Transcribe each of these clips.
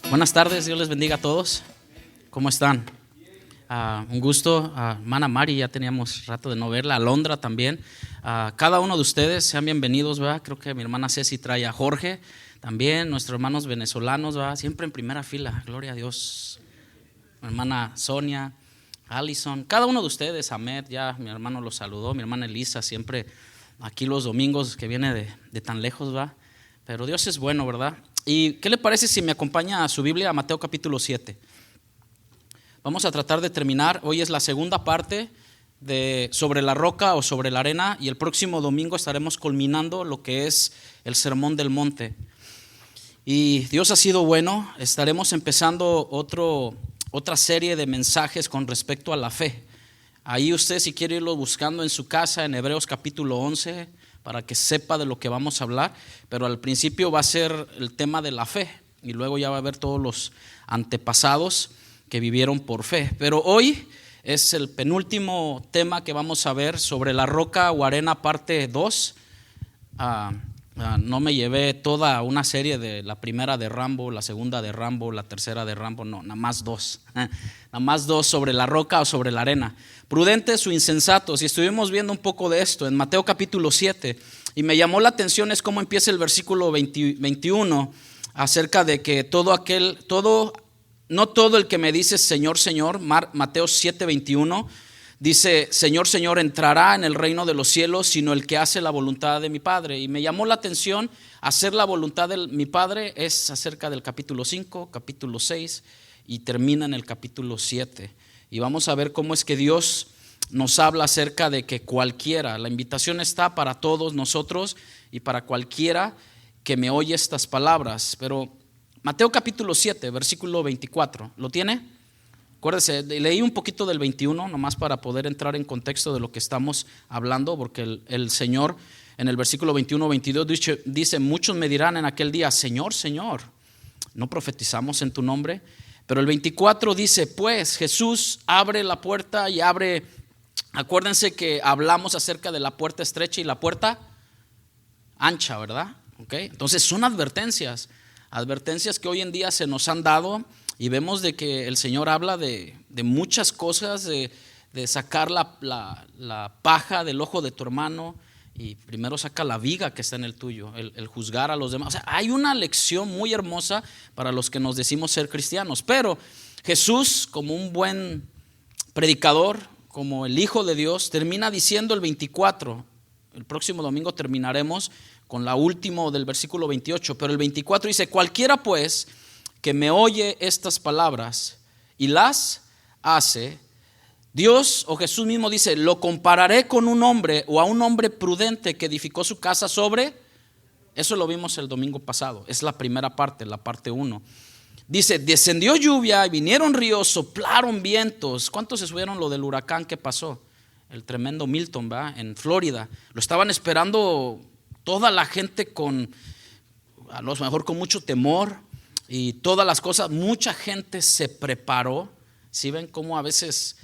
Buenas tardes, Dios les bendiga a todos. ¿Cómo están? Un gusto, hermana Mari, ya teníamos rato de no verla, Alondra también. Cada uno de ustedes sean bienvenidos, ¿verdad? Creo que mi hermana Ceci trae a Jorge también, nuestros hermanos venezolanos, ¿verdad? Siempre en primera fila, gloria a Dios. Mi hermana Sonia, Allison, cada uno de ustedes, Ahmed, ya mi hermano los saludó, mi hermana Elisa, siempre aquí los domingos que viene de tan lejos, ¿verdad? Pero Dios es bueno, ¿verdad? ¿Y qué le parece si me acompaña a su Biblia a Mateo capítulo 7? Vamos a tratar de terminar, hoy es la segunda parte de sobre la roca o sobre la arena, y el próximo domingo estaremos culminando lo que es el Sermón del Monte. Y Dios ha sido bueno, estaremos empezando otra serie de mensajes con respecto a la fe. Ahí usted, si quiere irlo buscando en su casa, en Hebreos capítulo 11, para que sepa de lo que vamos a hablar, pero al principio va a ser el tema de la fe y luego ya va a haber todos los antepasados que vivieron por fe. Pero hoy es el penúltimo tema que vamos a ver, sobre la roca o arena parte 2. No me llevé toda una serie de la primera de Rambo, la segunda de Rambo, la tercera de Rambo, no, nada más dos. Nada más dos sobre la roca o sobre la arena. Prudentes o insensatos. Y estuvimos viendo un poco de esto en Mateo capítulo 7. Y me llamó la atención es cómo empieza el versículo 21 acerca de que no todo el que me dice Señor, Señor, Mateo 7:21. Dice, Señor, Señor, entrará en el reino de los cielos, sino el que hace la voluntad de mi Padre. Y me llamó la atención, hacer la voluntad de mi Padre es acerca del capítulo 5, capítulo 6 y termina en el capítulo 7. Y vamos a ver cómo es que Dios nos habla acerca de que cualquiera, la invitación está para todos nosotros y para cualquiera que me oye estas palabras. Pero Mateo capítulo 7, versículo 24, ¿lo tiene? Acuérdese, leí un poquito del 21 nomás para poder entrar en contexto de lo que estamos hablando, porque el Señor en el versículo 21-22 dice, muchos me dirán en aquel día, Señor, Señor, ¿no profetizamos en tu nombre? Pero el 24 dice, pues Jesús abre la puerta y abre, acuérdense que hablamos acerca de la puerta estrecha y la puerta ancha, ¿verdad? ¿Okay? Entonces son advertencias que hoy en día se nos han dado. Y vemos de que el Señor habla de muchas cosas, de sacar la paja del ojo de tu hermano y primero saca la viga que está en el tuyo, el juzgar a los demás. O sea, hay una lección muy hermosa para los que nos decimos ser cristianos. Pero Jesús, como un buen predicador, como el Hijo de Dios, termina diciendo el 24. El próximo domingo terminaremos con la última del versículo 28. Pero el 24 dice, cualquiera pues que me oye estas palabras y las hace, Dios o Jesús mismo dice, lo compararé con un hombre o a un hombre prudente que edificó su casa sobre, eso lo vimos el domingo pasado, es la primera parte, la parte 1. Dice, descendió lluvia y vinieron ríos, soplaron vientos. ¿Cuántos se subieron lo del huracán que pasó? El tremendo Milton, ¿verdad? En Florida. Lo estaban esperando toda la gente a lo mejor con mucho temor. Y todas las cosas, mucha gente se preparó. Si ven cómo a veces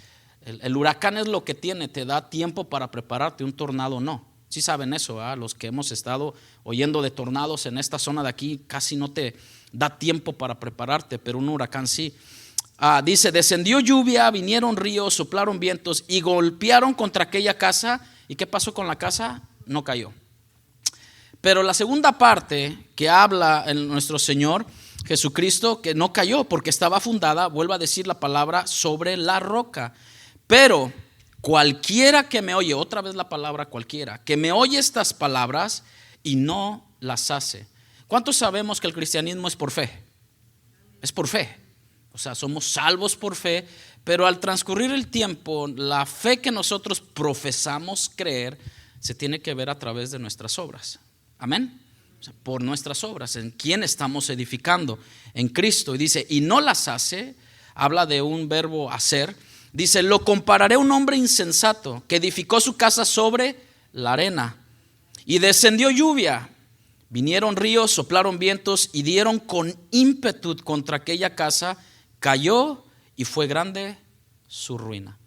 el huracán es lo que tiene, te da tiempo para prepararte, un tornado no. Sí saben eso, ¿eh? Los que hemos estado oyendo de tornados en esta zona de aquí, casi no te da tiempo para prepararte, pero un huracán sí. Dice, descendió lluvia, vinieron ríos, soplaron vientos y golpearon contra aquella casa. ¿Y qué pasó con la casa? No cayó. Pero la segunda parte que habla en nuestro Señor Jesucristo, que no cayó porque estaba fundada, vuelvo a decir la palabra, sobre la roca. Pero cualquiera que me oye, otra vez la palabra cualquiera, que me oye estas palabras y no las hace. ¿Cuántos sabemos que el cristianismo es por fe? Es por fe. O sea, somos salvos por fe, pero al transcurrir el tiempo, la fe que nosotros profesamos creer se tiene que ver a través de nuestras obras. Amén. Por nuestras obras, ¿en quién estamos edificando? En Cristo. Y dice, y no las hace, habla de un verbo hacer. Dice, lo compararé a un hombre insensato que edificó su casa sobre la arena. Y descendió lluvia, vinieron ríos, soplaron vientos y dieron con ímpetu contra aquella casa, cayó y fue grande su ruina.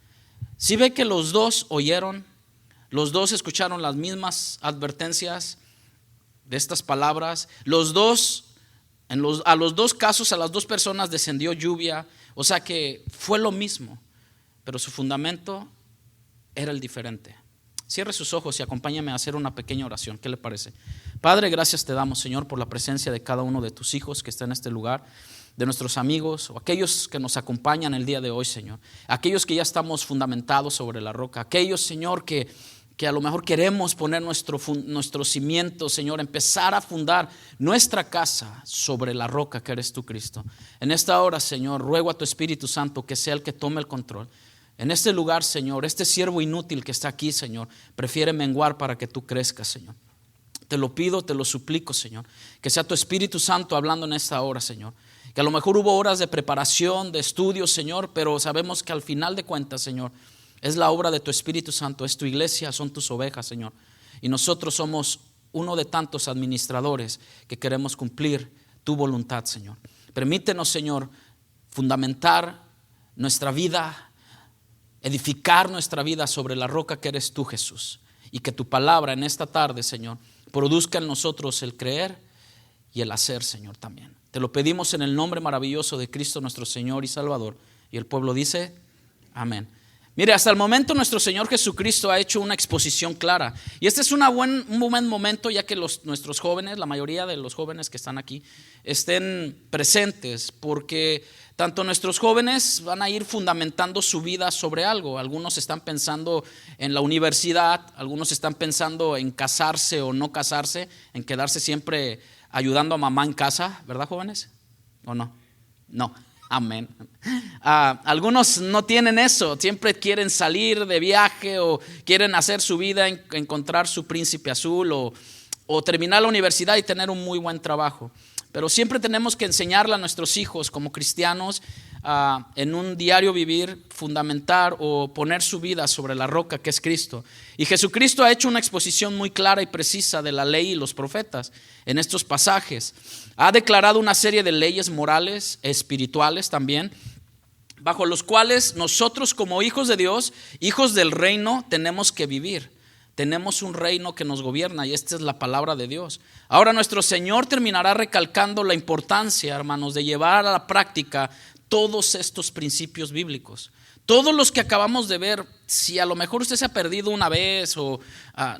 Si ve que los dos oyeron, los dos escucharon las mismas advertencias de estas palabras, los dos A los dos casos, a las dos personas descendió lluvia, o sea que fue lo mismo, pero su fundamento era el diferente. Cierre sus ojos y acompáñame a hacer una pequeña oración. ¿Qué le parece? Padre, gracias te damos, Señor, por la presencia de cada uno de tus hijos que está en este lugar, de nuestros amigos o aquellos que nos acompañan el día de hoy, Señor. Aquellos que ya estamos fundamentados sobre la roca. Aquellos, Señor, que a lo mejor queremos poner nuestro cimiento, Señor, empezar a fundar nuestra casa sobre la roca que eres tú, Cristo. En esta hora, Señor, ruego a tu Espíritu Santo que sea el que tome el control. En este lugar, Señor, este siervo inútil que está aquí, Señor, prefiere menguar para que tú crezcas, Señor. Te lo pido, te lo suplico, Señor, que sea tu Espíritu Santo hablando en esta hora, Señor. Que a lo mejor hubo horas de preparación, de estudio, Señor, pero sabemos que al final de cuentas, Señor, es la obra de tu Espíritu Santo, es tu iglesia, son tus ovejas, Señor. Y nosotros somos uno de tantos administradores que queremos cumplir tu voluntad, Señor. Permítenos, Señor, fundamentar nuestra vida, edificar nuestra vida sobre la roca que eres tú, Jesús. Y que tu palabra en esta tarde, Señor, produzca en nosotros el creer y el hacer, Señor, también. Te lo pedimos en el nombre maravilloso de Cristo nuestro Señor y Salvador. Y el pueblo dice, amén. Mire, hasta el momento nuestro Señor Jesucristo ha hecho una exposición clara. Y este es un buen momento, ya que nuestros jóvenes, la mayoría de los jóvenes que están aquí, estén presentes, porque tanto nuestros jóvenes van a ir fundamentando su vida sobre algo. Algunos están pensando en la universidad, algunos están pensando en casarse o no casarse, en quedarse siempre ayudando a mamá en casa, ¿verdad, jóvenes? ¿O no? No. Amén. Algunos no tienen eso, siempre quieren salir de viaje o quieren hacer su vida, encontrar su príncipe azul o terminar la universidad y tener un muy buen trabajo. Pero siempre tenemos que enseñarle a nuestros hijos como cristianos en un diario vivir, fundamentar o poner su vida sobre la roca que es Cristo. Y Jesucristo ha hecho una exposición muy clara y precisa de la ley y los profetas en estos pasajes. Ha declarado una serie de leyes morales, espirituales también, bajo los cuales nosotros como hijos de Dios, hijos del reino, tenemos que vivir. Tenemos un reino que nos gobierna y esta es la palabra de Dios. Ahora nuestro Señor terminará recalcando la importancia, hermanos, de llevar a la práctica todos estos principios bíblicos. Todos los que acabamos de ver, si a lo mejor usted se ha perdido una vez o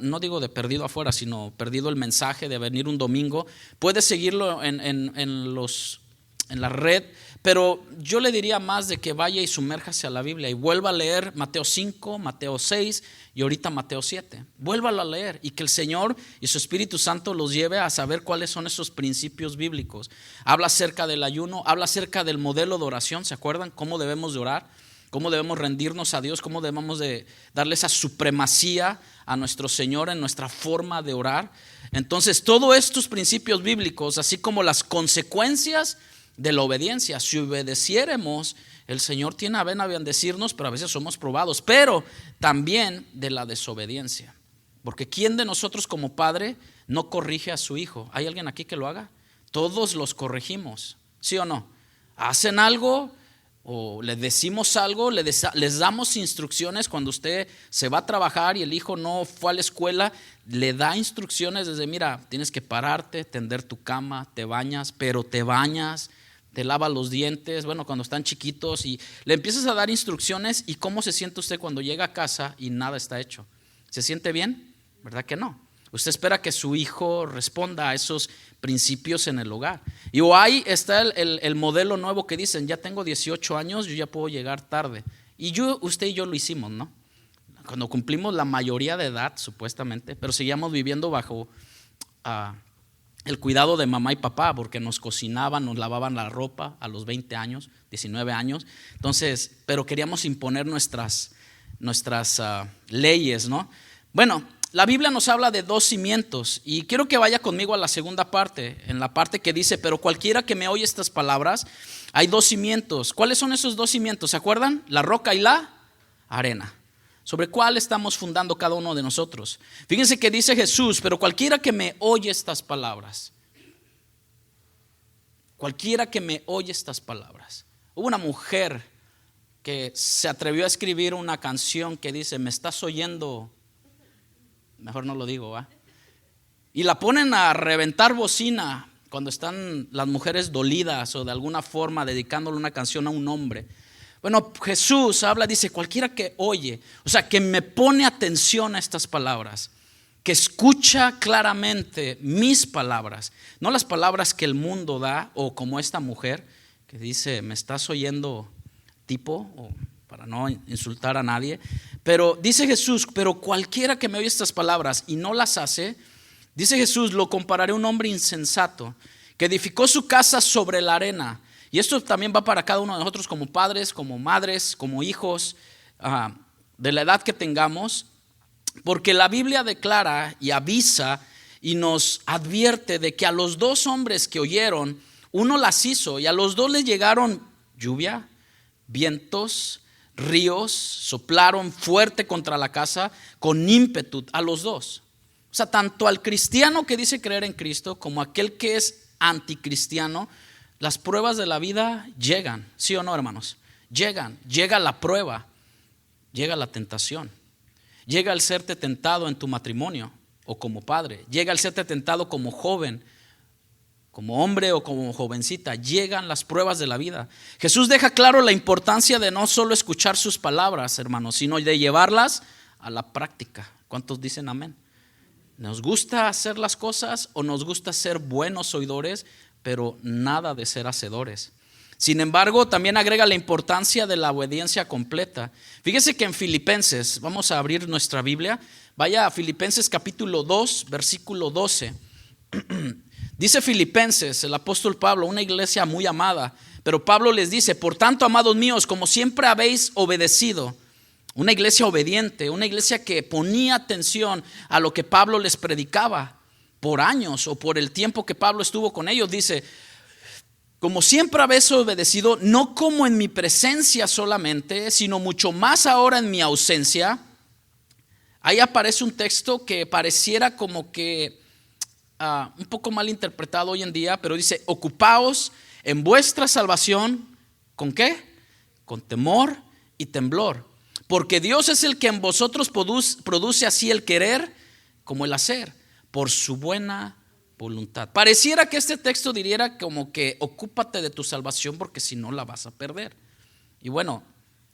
no digo de perdido afuera, sino perdido el mensaje de venir un domingo, puede seguirlo en la red, pero yo le diría más de que vaya y sumérjase a la Biblia y vuelva a leer Mateo 5, Mateo 6 y ahorita Mateo 7. Vuélvalo a leer y que el Señor y su Espíritu Santo los lleve a saber cuáles son esos principios bíblicos. Habla acerca del ayuno, habla acerca del modelo de oración, ¿se acuerdan? ¿Cómo debemos de orar? ¿Cómo debemos rendirnos a Dios? ¿Cómo debemos de darle esa supremacía a nuestro Señor en nuestra forma de orar? Entonces, todos estos principios bíblicos, así como las consecuencias de la obediencia, si obedeciéremos, el Señor tiene a bien a bendecirnos, pero a veces somos probados, pero también de la desobediencia. Porque ¿quién de nosotros como padre no corrige a su hijo? ¿Hay alguien aquí que lo haga? Todos los corregimos, ¿sí o no? Hacen algo o le decimos algo, les damos instrucciones cuando usted se va a trabajar y el hijo no fue a la escuela, le da instrucciones desde, mira, tienes que pararte, tender tu cama, te bañas, pero te bañas, te lavas los dientes, bueno, cuando están chiquitos y le empiezas a dar instrucciones. ¿Y cómo se siente usted cuando llega a casa y nada está hecho? ¿Se siente bien? ¿Verdad que no? Usted espera que su hijo responda a esos principios en el hogar. Y ahí está el modelo nuevo que dicen, ya tengo 18 años, yo ya puedo llegar tarde. Y usted y yo lo hicimos, ¿no? Cuando cumplimos la mayoría de edad, supuestamente, pero seguíamos viviendo bajo el cuidado de mamá y papá, porque nos cocinaban, nos lavaban la ropa a los 20 años, 19 años. Entonces, pero queríamos imponer nuestras leyes, ¿no? Bueno, la Biblia nos habla de dos cimientos y quiero que vaya conmigo a la segunda parte, en la parte que dice, pero cualquiera que me oye estas palabras, hay dos cimientos. ¿Cuáles son esos dos cimientos? ¿Se acuerdan? La roca y la arena. ¿Sobre cuál estamos fundando cada uno de nosotros? Fíjense que dice Jesús, pero cualquiera que me oye estas palabras, cualquiera que me oye estas palabras. Hubo una mujer que se atrevió a escribir una canción que dice, me estás oyendo. Mejor no lo digo, ¿va? Y la ponen a reventar bocina cuando están las mujeres dolidas o de alguna forma dedicándole una canción a un hombre. Bueno, Jesús habla, dice, cualquiera que oye, o sea, que me pone atención a estas palabras, que escucha claramente mis palabras, no las palabras que el mundo da, o como esta mujer que dice, ¿me estás oyendo, tipo? O para no insultar a nadie. Pero dice Jesús, pero cualquiera que me oye estas palabras y no las hace, dice Jesús, lo compararé a un hombre insensato que edificó su casa sobre la arena. Y esto también va para cada uno de nosotros como padres, como madres, como hijos, de la edad que tengamos, porque la Biblia declara y avisa y nos advierte de que a los dos hombres que oyeron, uno las hizo y a los dos les llegaron lluvia, vientos, ríos, soplaron fuerte contra la casa con ímpetu a los dos. O sea, tanto al cristiano que dice creer en Cristo como aquel que es anticristiano, las pruebas de la vida llegan, ¿sí o no, hermanos? Llega la prueba, llega la tentación, llega el serte tentado en tu matrimonio o como padre, llega el serte tentado como joven, como hombre o como jovencita, llegan las pruebas de la vida. Jesús deja claro la importancia de no solo escuchar sus palabras, hermanos, sino de llevarlas a la práctica. ¿Cuántos dicen amén? Nos gusta hacer las cosas o nos gusta ser buenos oidores, pero nada de ser hacedores. Sin embargo, también agrega la importancia de la obediencia completa. Fíjese que en Filipenses, vamos a abrir nuestra Biblia, vaya a Filipenses capítulo 2, versículo 12. Dice Filipenses, el apóstol Pablo, una iglesia muy amada, pero Pablo les dice, por tanto, amados míos, como siempre habéis obedecido, una iglesia obediente, una iglesia que ponía atención a lo que Pablo les predicaba por años o por el tiempo que Pablo estuvo con ellos. Dice, como siempre habéis obedecido, no como en mi presencia solamente, sino mucho más ahora en mi ausencia. Ahí aparece un texto que pareciera como que un poco mal interpretado hoy en día, pero dice, ocupaos en vuestra salvación, ¿con qué? Con temor y temblor. Porque Dios es el que en vosotros produce así el querer como el hacer, por su buena voluntad. Pareciera que este texto diría como que ocúpate de tu salvación porque si no la vas a perder. Y bueno,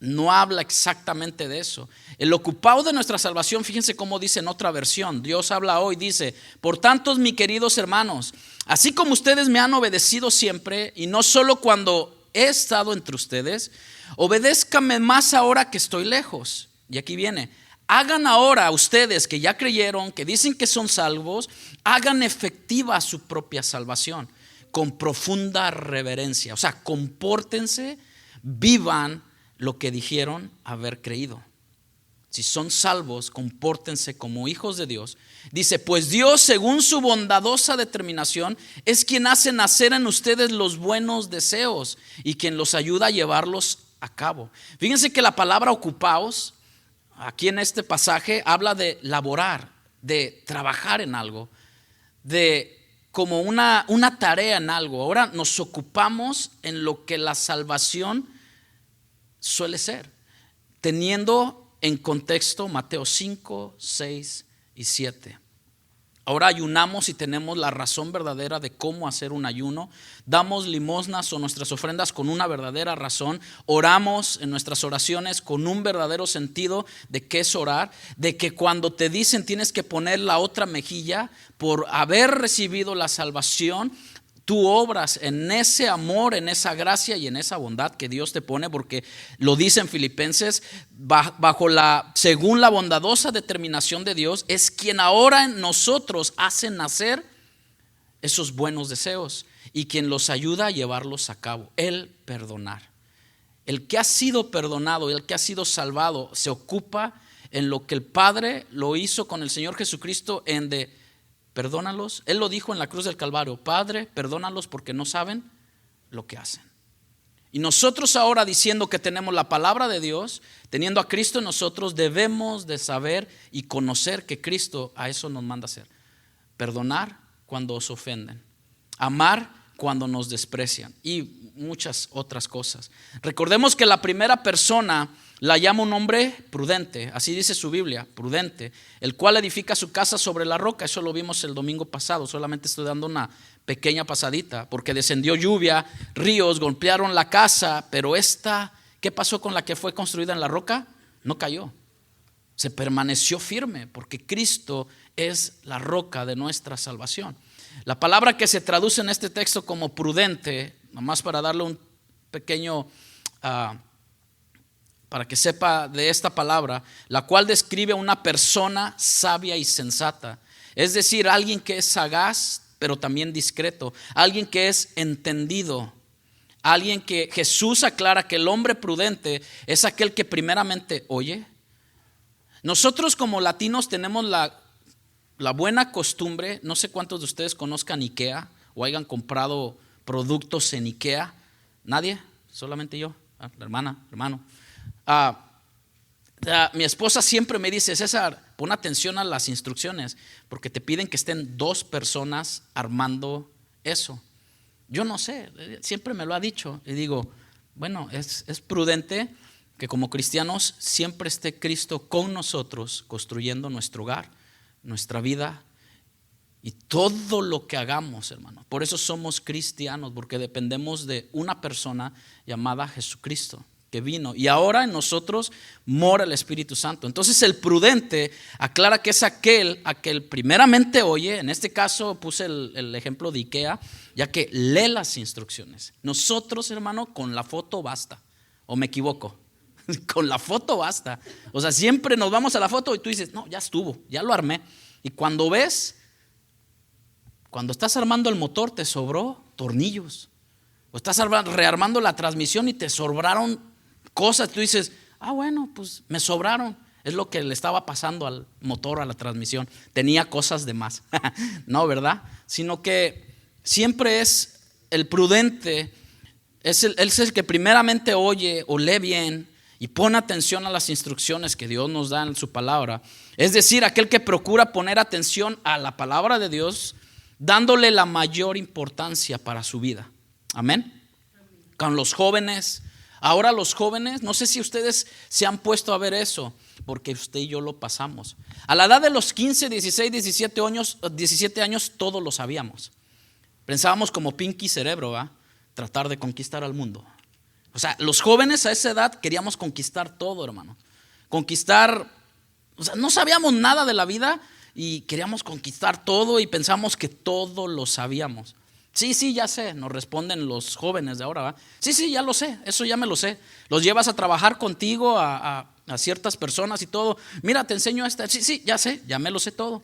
no habla exactamente de eso. El ocupado de nuestra salvación, fíjense cómo dice en otra versión. Dios habla hoy, dice, por tanto, mis queridos hermanos, así como ustedes me han obedecido siempre, y no solo cuando he estado entre ustedes, obedézcanme más ahora que estoy lejos. Y aquí viene, hagan ahora ustedes que ya creyeron, que dicen que son salvos, hagan efectiva su propia salvación con profunda reverencia. O sea, compórtense, vivan lo que dijeron haber creído. Si son salvos, compórtense como hijos de Dios. Dice, pues Dios, según su bondadosa determinación, es quien hace nacer en ustedes los buenos deseos y quien los ayuda a llevarlos a cabo. Fíjense que la palabra ocupaos, aquí en este pasaje, habla de laborar, de trabajar en algo, de como una tarea en algo. Ahora nos ocupamos en lo que la salvación suele ser, teniendo en contexto Mateo 5, 6 y 7. Ahora ayunamos y tenemos la razón verdadera de cómo hacer un ayuno. Damos limosnas o nuestras ofrendas con una verdadera razón. Oramos en nuestras oraciones con un verdadero sentido de qué es orar. De que cuando te dicen tienes que poner la otra mejilla por haber recibido la salvación, tú obras en ese amor, en esa gracia y en esa bondad que Dios te pone, porque lo dice en Filipenses, según la bondadosa determinación de Dios, es quien ahora en nosotros hace nacer esos buenos deseos y quien los ayuda a llevarlos a cabo, el perdonar. El que ha sido perdonado, el que ha sido salvado, se ocupa en lo que el Padre lo hizo con el Señor Jesucristo en de perdónalos. Él lo dijo en la cruz del Calvario, Padre, perdónalos porque no saben lo que hacen. Y nosotros ahora diciendo que tenemos la palabra de Dios, teniendo a Cristo en nosotros, debemos de saber y conocer que Cristo a eso nos manda hacer. Perdonar cuando os ofenden, amar cuando nos desprecian y muchas otras cosas. Recordemos que la primera persona la llama un hombre prudente, así dice su Biblia, prudente, el cual edifica su casa sobre la roca. Eso lo vimos el domingo pasado, solamente estoy dando una pequeña pasadita, porque descendió lluvia, ríos, golpearon la casa, pero ¿qué pasó con la que fue construida en la roca? No cayó, se permaneció firme, porque Cristo es la roca de nuestra salvación. La palabra que se traduce en este texto como prudente, nomás para darle un pequeño, para que sepa de esta palabra, la cual describe a una persona sabia y sensata. Es decir, alguien que es sagaz, pero también discreto, alguien que es entendido, alguien que Jesús aclara que el hombre prudente es aquel que primeramente oye. Nosotros como latinos tenemos la buena costumbre, no sé cuántos de ustedes conozcan IKEA o hayan comprado productos en IKEA. ¿Nadie? Solamente yo, hermano. Mi esposa siempre me dice: César, pon atención a las instrucciones, porque te piden que estén 2 personas armando eso. Yo no sé, siempre me lo ha dicho. Y digo, bueno, es prudente que como cristianos siempre esté Cristo con nosotros, construyendo nuestro hogar, nuestra vida y todo lo que hagamos, hermano. Por eso somos cristianos, porque dependemos de una persona llamada Jesucristo, que vino y ahora en nosotros mora el Espíritu Santo. Entonces el prudente aclara que es aquel primeramente oye. En este caso puse el ejemplo de IKEA, ya que lee las instrucciones. Nosotros, hermano, con la foto basta. ¿O me equivoco? Con la foto basta. O sea, siempre nos vamos a la foto y tú dices: no, ya estuvo, ya lo armé. Y cuando estás armando el motor, te sobró tornillos. O estás rearmando la transmisión y te sobraron cosas. Tú dices: bueno, pues me sobraron. Es lo que le estaba pasando al motor, a la transmisión. Tenía cosas de más. No, ¿verdad? Sino que siempre es el prudente, él es el que primeramente oye o lee bien y pone atención a las instrucciones que Dios nos da en su palabra. Es decir, aquel que procura poner atención a la palabra de Dios, dándole la mayor importancia para su vida. Amén. Con los jóvenes, ahora los jóvenes, no sé si ustedes se han puesto a ver eso, porque usted y yo lo pasamos. A la edad de los 15, 16, 17 años, todos lo sabíamos. Pensábamos como Pinky Cerebro, ¿va? Tratar de conquistar al mundo. O sea, los jóvenes a esa edad queríamos conquistar todo, hermano. Conquistar, o sea, no sabíamos nada de la vida y queríamos conquistar todo y pensamos que todo lo sabíamos. Sí, ya sé, nos responden los jóvenes de ahora, ¿va? Sí, ya lo sé, eso ya me lo sé. Los llevas a trabajar contigo a ciertas personas y todo. Mira, te enseño esta. Sí, ya sé, ya me lo sé todo.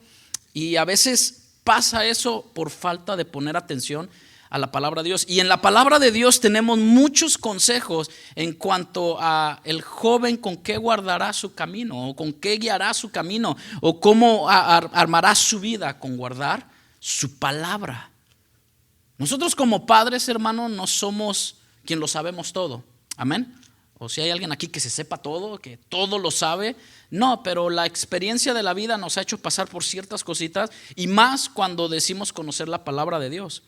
Y a veces pasa eso por falta de poner atención a la palabra de Dios. Y en la palabra de Dios tenemos muchos consejos en cuanto a el joven con qué guardará su camino, o con qué guiará su camino, o cómo armará su vida con guardar su palabra. Nosotros como padres, hermano, no somos quien lo sabemos todo. Amén. O si hay alguien aquí que se sepa todo, que todo lo sabe. No, pero la experiencia de la vida nos ha hecho pasar por ciertas cositas, y más cuando decimos conocer la palabra de Dios.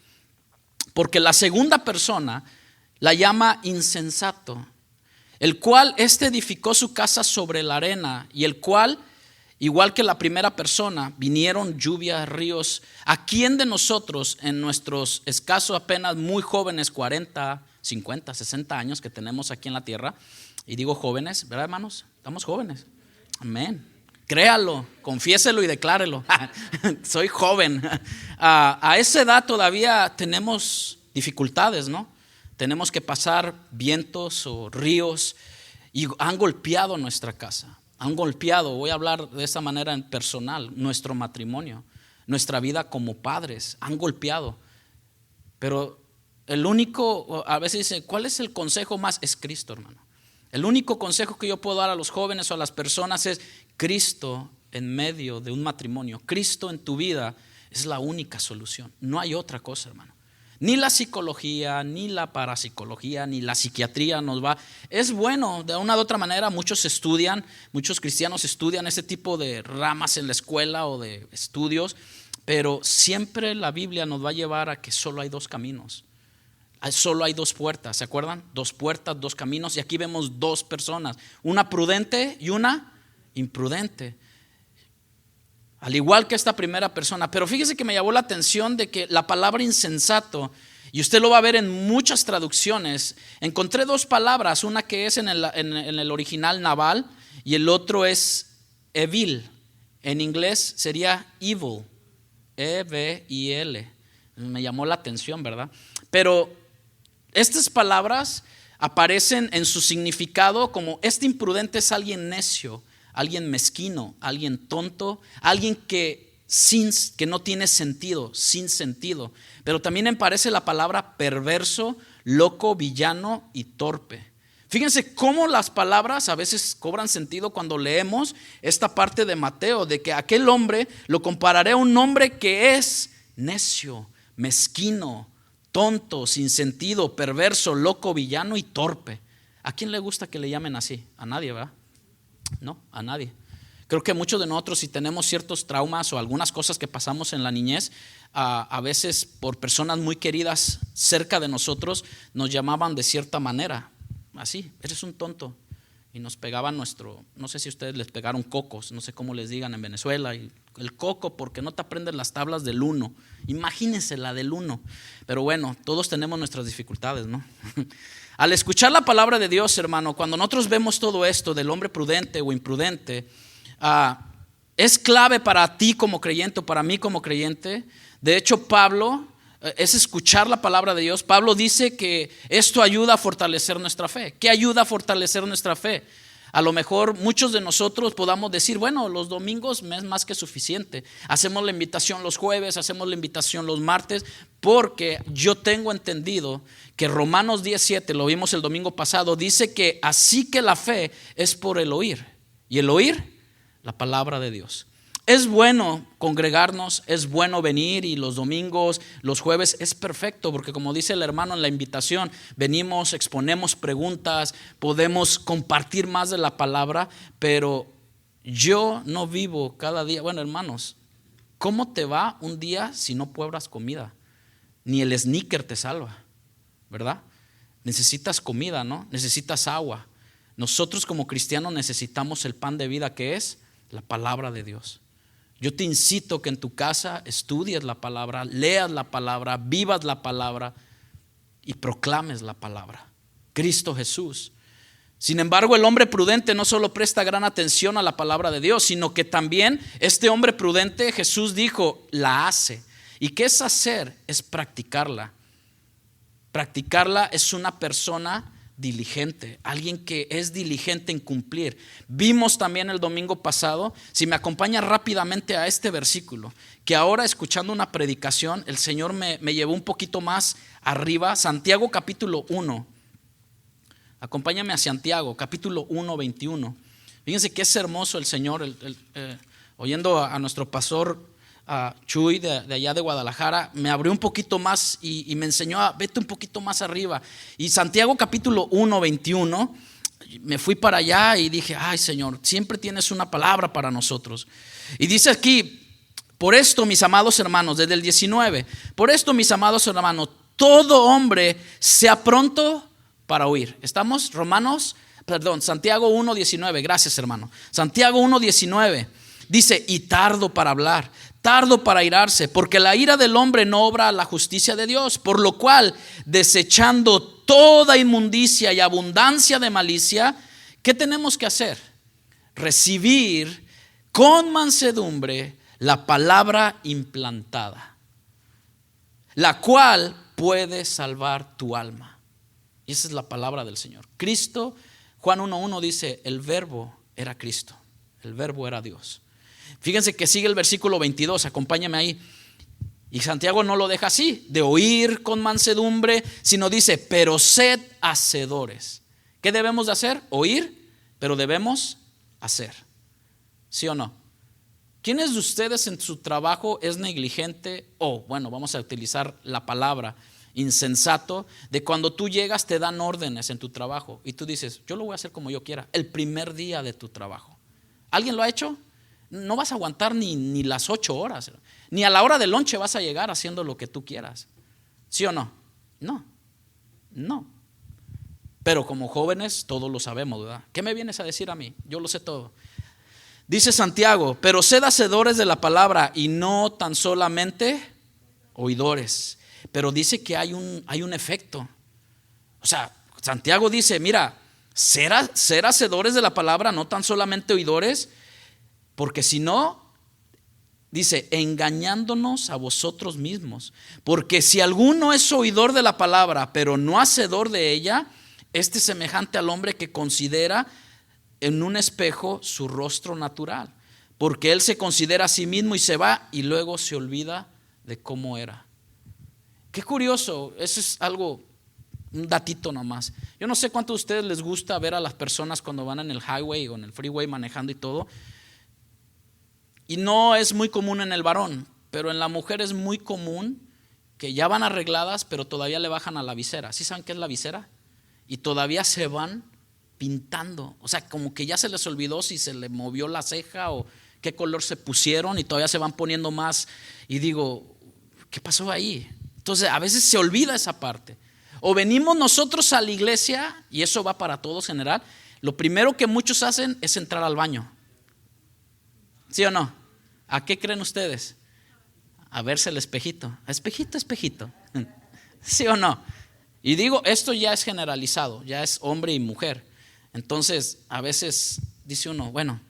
Porque la segunda persona la llama insensato, el cual edificó su casa sobre la arena, y el cual, igual que la primera persona, vinieron lluvias, ríos. ¿A quién de nosotros en nuestros escasos, apenas muy jóvenes, 40, 50, 60 años que tenemos aquí en la tierra? Y digo jóvenes, ¿verdad, hermanos? Estamos jóvenes. Amén. Créalo, confiéselo y declárelo. Soy joven. A esa edad todavía tenemos dificultades, ¿no? Tenemos que pasar vientos o ríos, y han golpeado nuestra casa. Han golpeado, voy a hablar de esa manera en personal, nuestro matrimonio, nuestra vida como padres. Han golpeado. Pero el único, a veces dicen, ¿cuál es el consejo más? Es Cristo, hermano. El único consejo que yo puedo dar a los jóvenes o a las personas es Cristo en medio de un matrimonio. Cristo en tu vida es la única solución. No hay otra cosa, hermano. Ni la psicología, ni la parapsicología, ni la psiquiatría nos va. Es bueno, de una u otra manera, muchos cristianos estudian ese tipo de ramas en la escuela o de estudios, pero siempre la Biblia nos va a llevar a que solo hay 2 caminos. Solo hay 2 puertas, ¿se acuerdan? 2 puertas, 2 caminos, y aquí vemos 2 personas, una prudente y una imprudente. al igual que esta primera persona. Pero fíjese que me llamó la atención de que la palabra insensato, y usted lo va a ver en muchas traducciones, encontré dos palabras, una que es en el original naval y el otro es evil. En inglés sería evil, E-V-I-L. Me llamó la atención, ¿verdad? Pero estas palabras aparecen en su significado como este imprudente es alguien necio, alguien mezquino, alguien tonto, alguien que no tiene sentido, sin sentido. Pero también aparece la palabra perverso, loco, villano y torpe. Fíjense cómo las palabras a veces cobran sentido cuando leemos esta parte de Mateo, de que aquel hombre lo compararé a un hombre que es necio, mezquino, tonto, sin sentido, perverso, loco, villano y torpe. ¿A quién le gusta que le llamen así? A nadie, ¿verdad? No, a nadie. Creo que muchos de nosotros, si tenemos ciertos traumas o algunas cosas que pasamos en la niñez, a veces por personas muy queridas cerca de nosotros nos llamaban de cierta manera. Así, eres un tonto. Y nos pegaban no sé si ustedes les pegaron cocos, no sé cómo les digan en Venezuela, y el coco porque no te aprendes las tablas del 1. Imagínense la del 1. Pero bueno, todos tenemos nuestras dificultades, ¿no? Al escuchar la palabra de Dios, hermano, cuando nosotros vemos todo esto del hombre prudente o imprudente, es clave para ti como creyente o para mí como creyente. De hecho, Pablo, es escuchar la palabra de Dios. Pablo dice que esto ayuda a fortalecer nuestra fe. ¿Qué ayuda a fortalecer nuestra fe? A lo mejor muchos de nosotros podamos decir, bueno, los domingos es más que suficiente. Hacemos la invitación los jueves, hacemos la invitación los martes, porque yo tengo entendido que Romanos 10:7, lo vimos el domingo pasado, dice que así que la fe es por el oír. Y el oír, la palabra de Dios. Es bueno congregarnos, es bueno venir, y los domingos, los jueves es perfecto, porque como dice el hermano en la invitación, venimos, exponemos preguntas, podemos compartir más de la palabra, pero yo no vivo cada día. Bueno, hermanos, ¿cómo te va un día si no pruebas comida? Ni el sneaker te salva, ¿verdad? Necesitas comida, ¿no? Necesitas agua. Nosotros como cristianos necesitamos el pan de vida, que es la palabra de Dios. Yo te incito que en tu casa estudies la palabra, leas la palabra, vivas la palabra y proclames la palabra. Cristo Jesús. Sin embargo, el hombre prudente no solo presta gran atención a la palabra de Dios, sino que también este hombre prudente, Jesús dijo, la hace. ¿Y qué es hacer? Es practicarla. Practicarla es una persona diligente, alguien que es diligente en cumplir. Vimos también el domingo pasado, si me acompaña rápidamente a este versículo, que ahora escuchando una predicación, el Señor me llevó un poquito más arriba. Santiago capítulo 1. Acompáñame a Santiago capítulo 1, 21. Fíjense que es hermoso el Señor, oyendo a nuestro pastor Chuy de allá de Guadalajara, me abrió un poquito más y me enseñó a vete un poquito más arriba. Y Santiago capítulo 1, 21, me fui para allá y dije, ay Señor, siempre tienes una palabra para nosotros. Y dice aquí, por esto mis amados hermanos, desde el 19, por esto mis amados hermanos, todo hombre sea pronto para oír. ¿Estamos? Santiago 1, 19, gracias hermano. Santiago 1, 19 dice, y tardo para hablar, tardo para airarse, porque la ira del hombre no obra la justicia de Dios, por lo cual, desechando toda inmundicia y abundancia de malicia, ¿qué tenemos que hacer? Recibir con mansedumbre la palabra implantada, la cual puede salvar tu alma. Y esa es la palabra del Señor. Cristo, Juan 1:1 dice, el verbo era Cristo, el verbo era Dios. Fíjense que sigue el versículo 22, acompáñame ahí. Y Santiago no lo deja así, de oír con mansedumbre, sino dice, pero sed hacedores. ¿Qué debemos de hacer? Oír, pero debemos hacer. ¿Sí o no? ¿Quiénes de ustedes en su trabajo es negligente bueno, vamos a utilizar la palabra insensato, de cuando tú llegas te dan órdenes en tu trabajo y tú dices, yo lo voy a hacer como yo quiera, el primer día de tu trabajo? ¿Alguien lo ha hecho? No vas a aguantar ni las 8 horas, ni a la hora del lonche vas a llegar haciendo lo que tú quieras. ¿Sí o no? No. Pero como jóvenes todos lo sabemos, ¿verdad? ¿Qué me vienes a decir a mí? Yo lo sé todo. Dice Santiago, pero sed hacedores de la palabra y no tan solamente oidores. Pero dice que hay un efecto. O sea, Santiago dice, mira, ser hacedores de la palabra, no tan solamente oidores, porque si no, dice, engañándonos a vosotros mismos. Porque si alguno es oidor de la palabra, pero no hacedor de ella, este es semejante al hombre que considera en un espejo su rostro natural. Porque él se considera a sí mismo y se va y luego se olvida de cómo era. Qué curioso, eso es algo, un datito nomás. Yo no sé cuánto a ustedes les gusta ver a las personas cuando van en el highway o en el freeway manejando y todo. Y no es muy común en el varón, pero en la mujer es muy común que ya van arregladas, pero todavía le bajan a la visera. ¿Sí saben qué es la visera? Y todavía se van pintando. O sea, como que ya se les olvidó si se le movió la ceja o qué color se pusieron y todavía se van poniendo más. Y digo, ¿qué pasó ahí? Entonces a veces se olvida esa parte. O venimos nosotros a la iglesia, y eso va para todos en general, lo primero que muchos hacen es entrar al baño. ¿Sí o no? ¿A qué creen ustedes? A verse el espejito. Espejito, espejito. ¿Sí o no? Y digo, esto ya es generalizado, ya es hombre y mujer. Entonces a veces dice uno, bueno,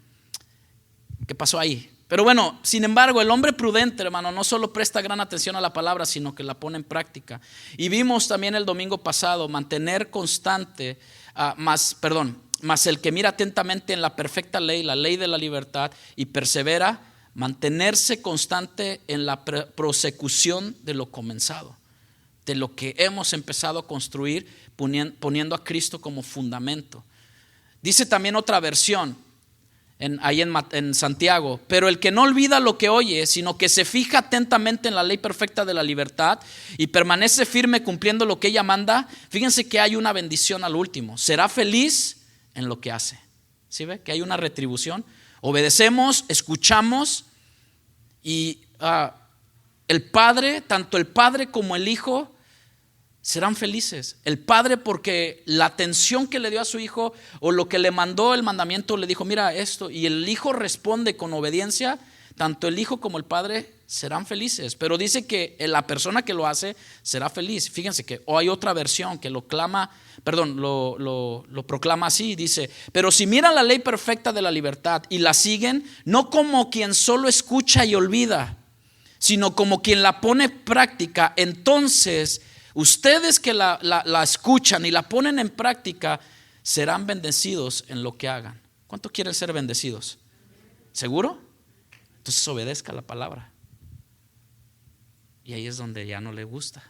¿qué pasó ahí? Pero bueno, sin embargo, el hombre prudente, hermano, no solo presta gran atención a la palabra, sino que la pone en práctica. Y vimos también el domingo pasado, mantener constante, más el que mira atentamente en la perfecta ley, la ley de la libertad, y persevera, mantenerse constante en la prosecución de lo comenzado, de lo que hemos empezado a construir, poniendo a Cristo como fundamento. Dice también otra versión, ahí en Santiago, pero el que no olvida lo que oye, sino que se fija atentamente en la ley perfecta de la libertad y permanece firme cumpliendo lo que ella manda, fíjense que hay una bendición al último, será feliz en lo que hace. ¿Sí ve? Que hay una retribución. Obedecemos, escuchamos y el Padre, tanto el Padre como el Hijo serán felices. El Padre porque la atención que le dio a su Hijo o lo que le mandó el mandamiento, le dijo mira esto, y el Hijo responde con obediencia, tanto el Hijo como el Padre serán felices. Pero dice que la persona que lo hace será feliz. Fíjense que hay otra versión que lo proclama así, dice, pero si miran la ley perfecta de la libertad y la siguen, no como quien solo escucha y olvida, sino como quien la pone en práctica, entonces ustedes que la escuchan y la ponen en práctica serán bendecidos en lo que hagan. ¿Cuánto quieren ser bendecidos? ¿Seguro? Entonces obedezca la palabra. Y ahí es donde ya no le gusta.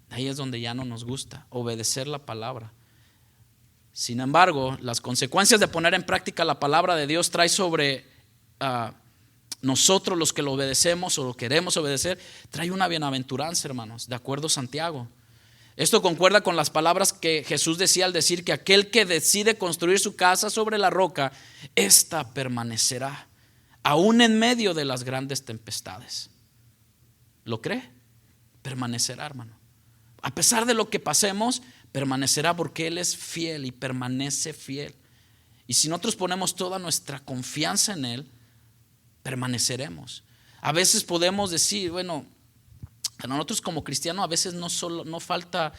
Ahí es donde ya no nos gusta obedecer la palabra. Sin embargo, las consecuencias de poner en práctica la palabra de Dios trae sobre nosotros los que lo obedecemos o lo queremos obedecer, trae una bienaventuranza, hermanos, de acuerdo a Santiago. Esto concuerda con las palabras que Jesús decía al decir que aquel que decide construir su casa sobre la roca, ésta permanecerá, aún en medio de las grandes tempestades. ¿Lo cree? Permanecerá, hermano. A pesar de lo que pasemos, permanecerá porque Él es fiel y permanece fiel. Y si nosotros ponemos toda nuestra confianza en Él, permaneceremos. A veces podemos decir, bueno, a nosotros como cristianos a veces no falta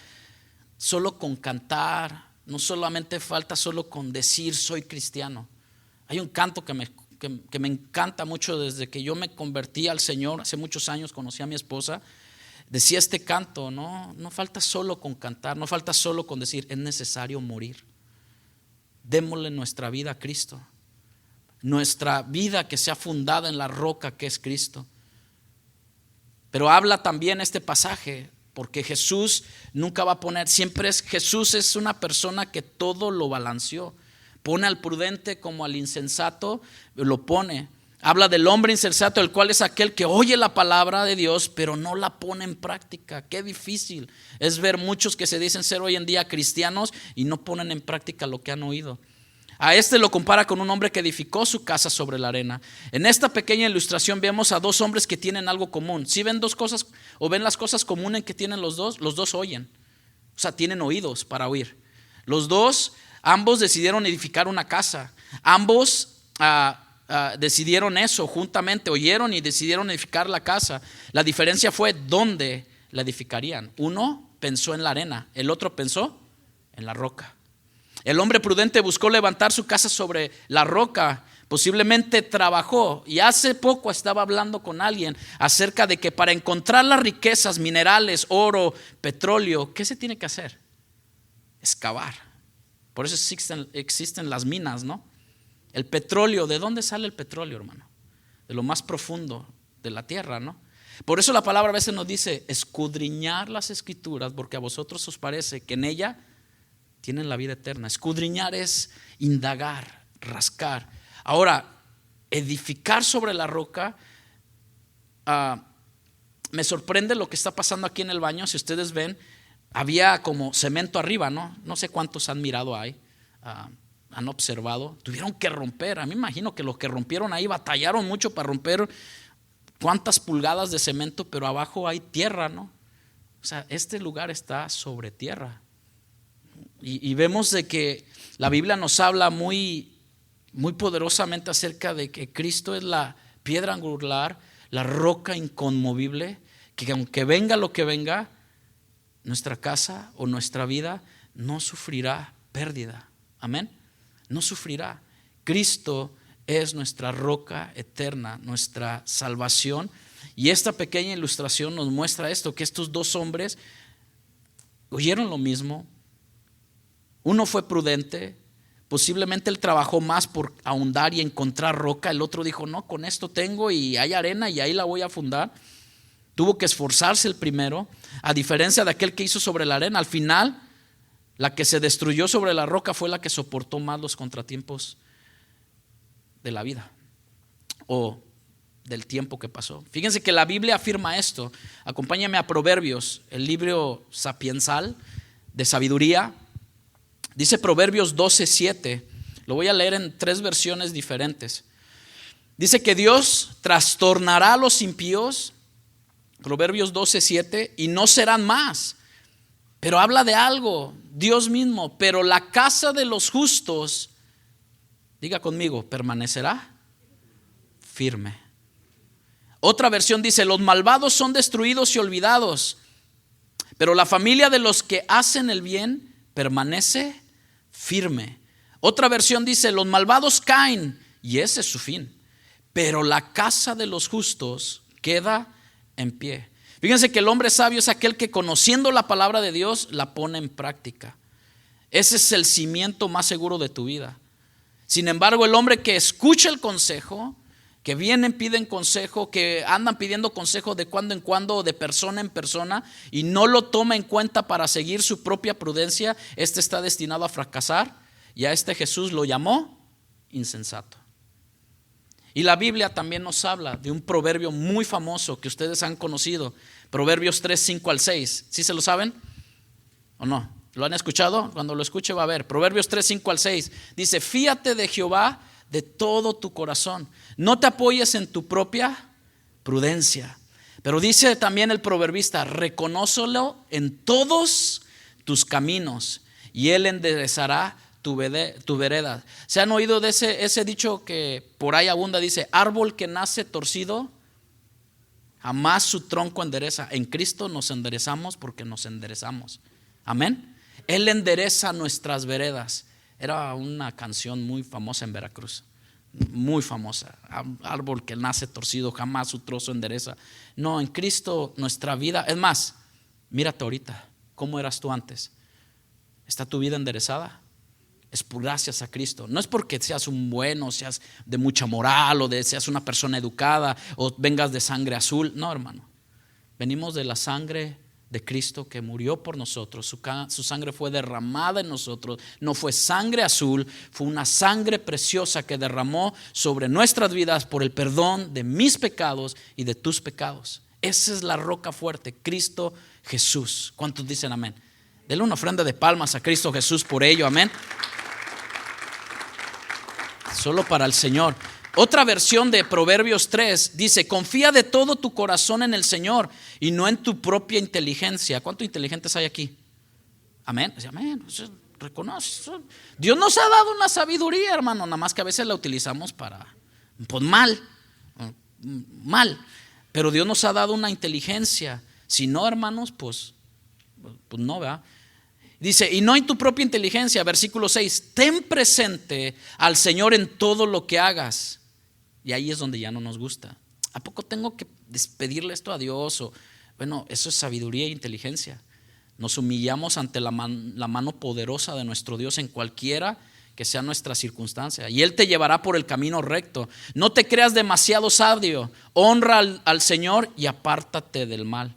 solo con cantar, no solamente falta solo con decir soy cristiano. Hay un canto que me encanta mucho desde que yo me convertí al Señor, hace muchos años conocí a mi esposa, decía este canto, no falta solo con cantar, no falta solo con decir es necesario morir. Démosle nuestra vida a Cristo. Nuestra vida que sea fundada en la roca que es Cristo. Pero habla también este pasaje, porque Jesús nunca va a poner, Jesús es una persona que todo lo balanceó. Pone al prudente como al insensato, lo pone. Habla del hombre insensato, el cual es aquel que oye la palabra de Dios, pero no la pone en práctica. Qué difícil es ver muchos que se dicen ser hoy en día cristianos y no ponen en práctica lo que han oído. A este lo compara con un hombre que edificó su casa sobre la arena. En esta pequeña ilustración vemos a dos hombres que tienen algo común. Si ven dos cosas o ven las cosas comunes que tienen los dos oyen. O sea, tienen oídos para oír. Ambos decidieron edificar una casa. Ambos decidieron eso juntamente, oyeron y decidieron edificar la casa. La diferencia fue dónde la edificarían. Uno pensó en la arena, el otro pensó en la roca. El hombre prudente buscó levantar su casa sobre la roca. Posiblemente trabajó, y hace poco estaba hablando con alguien acerca de que para encontrar las riquezas minerales, oro, petróleo, ¿qué se tiene que hacer? Excavar. Por eso existen las minas, ¿no? El petróleo, ¿de dónde sale el petróleo, hermano? De lo más profundo de la tierra, ¿no? Por eso la palabra a veces nos dice escudriñar las escrituras, porque a vosotros os parece que en ella tienen la vida eterna. Escudriñar es indagar, rascar. Ahora, edificar sobre la roca, me sorprende lo que está pasando aquí en el baño. Si ustedes ven, había como cemento arriba, ¿no? No sé cuántos han mirado ahí, han observado. Tuvieron que romper. A mí me imagino que los que rompieron ahí batallaron mucho para romper cuántas pulgadas de cemento, pero abajo hay tierra, ¿no? O sea, este lugar está sobre tierra. Y vemos de que la Biblia nos habla muy poderosamente acerca de que Cristo es la piedra angular, la roca inconmovible, que aunque venga lo que venga, nuestra casa o nuestra vida no sufrirá pérdida. Amén. No sufrirá. Cristo es nuestra roca eterna, nuestra salvación. Y esta pequeña ilustración nos muestra esto, que estos dos hombres oyeron lo mismo. Uno fue prudente, posiblemente él trabajó más por ahondar y encontrar roca. El otro dijo, no, con esto tengo y hay arena y ahí la voy a fundar. Tuvo que esforzarse el primero, a diferencia de aquel que hizo sobre la arena. Al final, la que se destruyó sobre la roca fue la que soportó más los contratiempos de la vida o del tiempo que pasó. Fíjense que la Biblia afirma esto. Acompáñame a Proverbios, el libro sapiensal de sabiduría. Dice Proverbios 12:7. Lo voy a leer en 3 versiones diferentes. Dice que Dios trastornará a los impíos, Proverbios 12:7, y no serán más. Pero habla de algo, Dios mismo. Pero la casa de los justos, diga conmigo, permanecerá firme. Otra versión dice, los malvados son destruidos y olvidados, pero la familia de los que hacen el bien permanece firme. Otra versión dice, los malvados caen y ese es su fin, pero la casa de los justos queda en pie. Fíjense que el hombre sabio es aquel que, conociendo la palabra de Dios, la pone en práctica. Ese es el cimiento más seguro de tu vida. Sin embargo, el hombre que escucha el consejo, que vienen, piden consejo, que andan pidiendo consejo de cuando en cuando o de persona en persona y no lo toma en cuenta para seguir su propia prudencia, este está destinado a fracasar, y a este Jesús lo llamó insensato. Y la Biblia también nos habla de un proverbio muy famoso que ustedes han conocido, Proverbios 3:5-6. ¿Sí se lo saben o no? ¿Lo han escuchado? Cuando lo escuche va a ver. Proverbios 3:5-6 dice, fíate de Jehová de todo tu corazón, no te apoyes en tu propia prudencia. Pero dice también el proverbista, reconócelo en todos tus caminos y él enderezará tu vereda. ¿Se han oído de ese dicho que por ahí abunda? Dice, árbol que nace torcido, jamás su tronco endereza. En Cristo nos enderezamos porque nos enderezamos. Amén. Él endereza nuestras veredas. Era una canción muy famosa en Veracruz, muy famosa. Árbol que nace torcido, jamás su trozo endereza. No, en Cristo nuestra vida, es más, mírate ahorita, ¿cómo eras tú antes? ¿Está tu vida enderezada? Es por gracias a Cristo. No es porque seas un bueno, seas de mucha moral o seas una persona educada o vengas de sangre azul. No, hermano. Venimos de la sangre de Cristo que murió por nosotros. Su sangre fue derramada en nosotros. No fue sangre azul, fue una sangre preciosa que derramó sobre nuestras vidas por el perdón de mis pecados y de tus pecados. Esa es la roca fuerte, Cristo Jesús. ¿Cuántos dicen amén? Denle una ofrenda de palmas a Cristo Jesús por ello, amén. Solo para el Señor. Otra versión de Proverbios 3 dice, confía de todo tu corazón en el Señor y no en tu propia inteligencia. ¿Cuántos inteligentes hay aquí? Amén. Amén. reconoce. Dios nos ha dado una sabiduría, hermano, nada más que a veces la utilizamos para, pues mal. Pero Dios nos ha dado una inteligencia. Si no, hermanos, pues no, ¿verdad? Dice, y no en tu propia inteligencia, versículo 6, ten presente al Señor en todo lo que hagas. Y ahí es donde ya no nos gusta. ¿A poco tengo que despedirle esto a Dios? Bueno, eso es sabiduría e inteligencia. Nos humillamos ante la mano poderosa de nuestro Dios en cualquiera que sea nuestra circunstancia, y Él te llevará por el camino recto. No te creas demasiado sabio, honra al Señor y apártate del mal.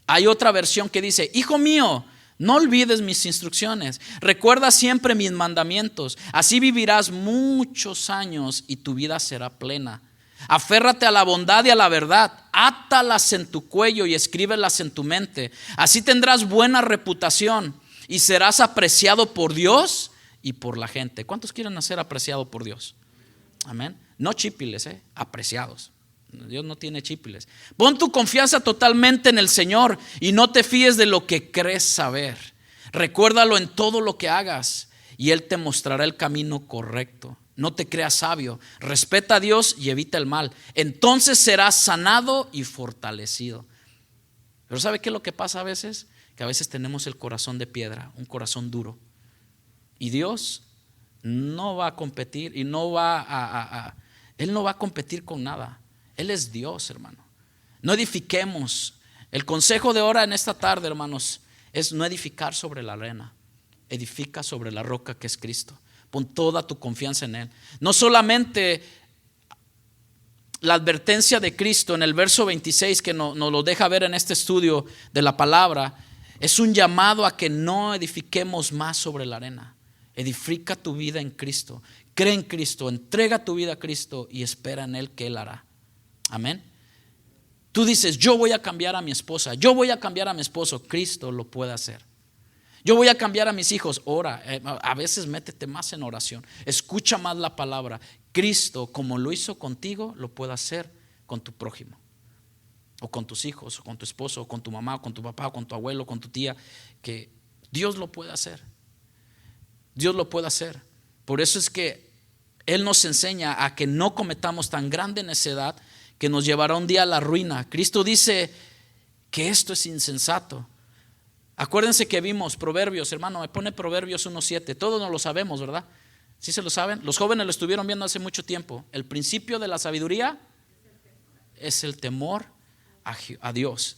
Hay otra versión que dice, hijo mío, no olvides mis instrucciones, recuerda siempre mis mandamientos, así vivirás muchos años y tu vida será plena. Aférrate a la bondad y a la verdad, átalas en tu cuello y escríbelas en tu mente, así tendrás buena reputación y serás apreciado por Dios y por la gente. ¿Cuántos quieren ser apreciados por Dios? Amén. No chípiles, apreciados. Dios no tiene chípiles. Pon tu confianza totalmente en el Señor y no te fíes de lo que crees saber. Recuérdalo en todo lo que hagas y Él te mostrará el camino correcto. No te creas sabio, respeta a Dios y evita el mal. Entonces serás sanado y fortalecido. Pero ¿sabe qué es lo que pasa a veces? Que a veces tenemos el corazón de piedra, un corazón duro. Y Dios no va a competir y Él no va a competir con nada. Él es Dios, hermano. No edifiquemos. El consejo de ahora en esta tarde, hermanos, es no edificar sobre la arena. Edifica sobre la roca que es Cristo. Pon toda tu confianza en Él. No solamente la advertencia de Cristo en el verso 26 que nos lo deja ver en este estudio de la palabra, es un llamado a que no edifiquemos más sobre la arena. Edifica tu vida en Cristo, cree en Cristo, entrega tu vida a Cristo y espera en Él que Él hará. Amén. Tú dices, yo voy a cambiar a mi esposa, yo voy a cambiar a mi esposo. Cristo lo puede hacer. Yo voy a cambiar a mis hijos. Ora, a veces métete más en oración, escucha más la palabra. Cristo, como lo hizo contigo, lo puede hacer con tu prójimo, o con tus hijos, o con tu esposo, o con tu mamá, o con tu papá, o con tu abuelo, o con tu tía. Que Dios lo puede hacer. Dios lo puede hacer. Por eso es que Él nos enseña a que no cometamos tan grande necedad que nos llevará un día a la ruina. Cristo dice que esto es insensato. Acuérdense que vimos Proverbios, hermano, me pone Proverbios 1:7. Todos no lo sabemos, ¿verdad? ¿Sí se lo saben? Los jóvenes lo estuvieron viendo hace mucho tiempo. El principio de la sabiduría es el temor a Dios,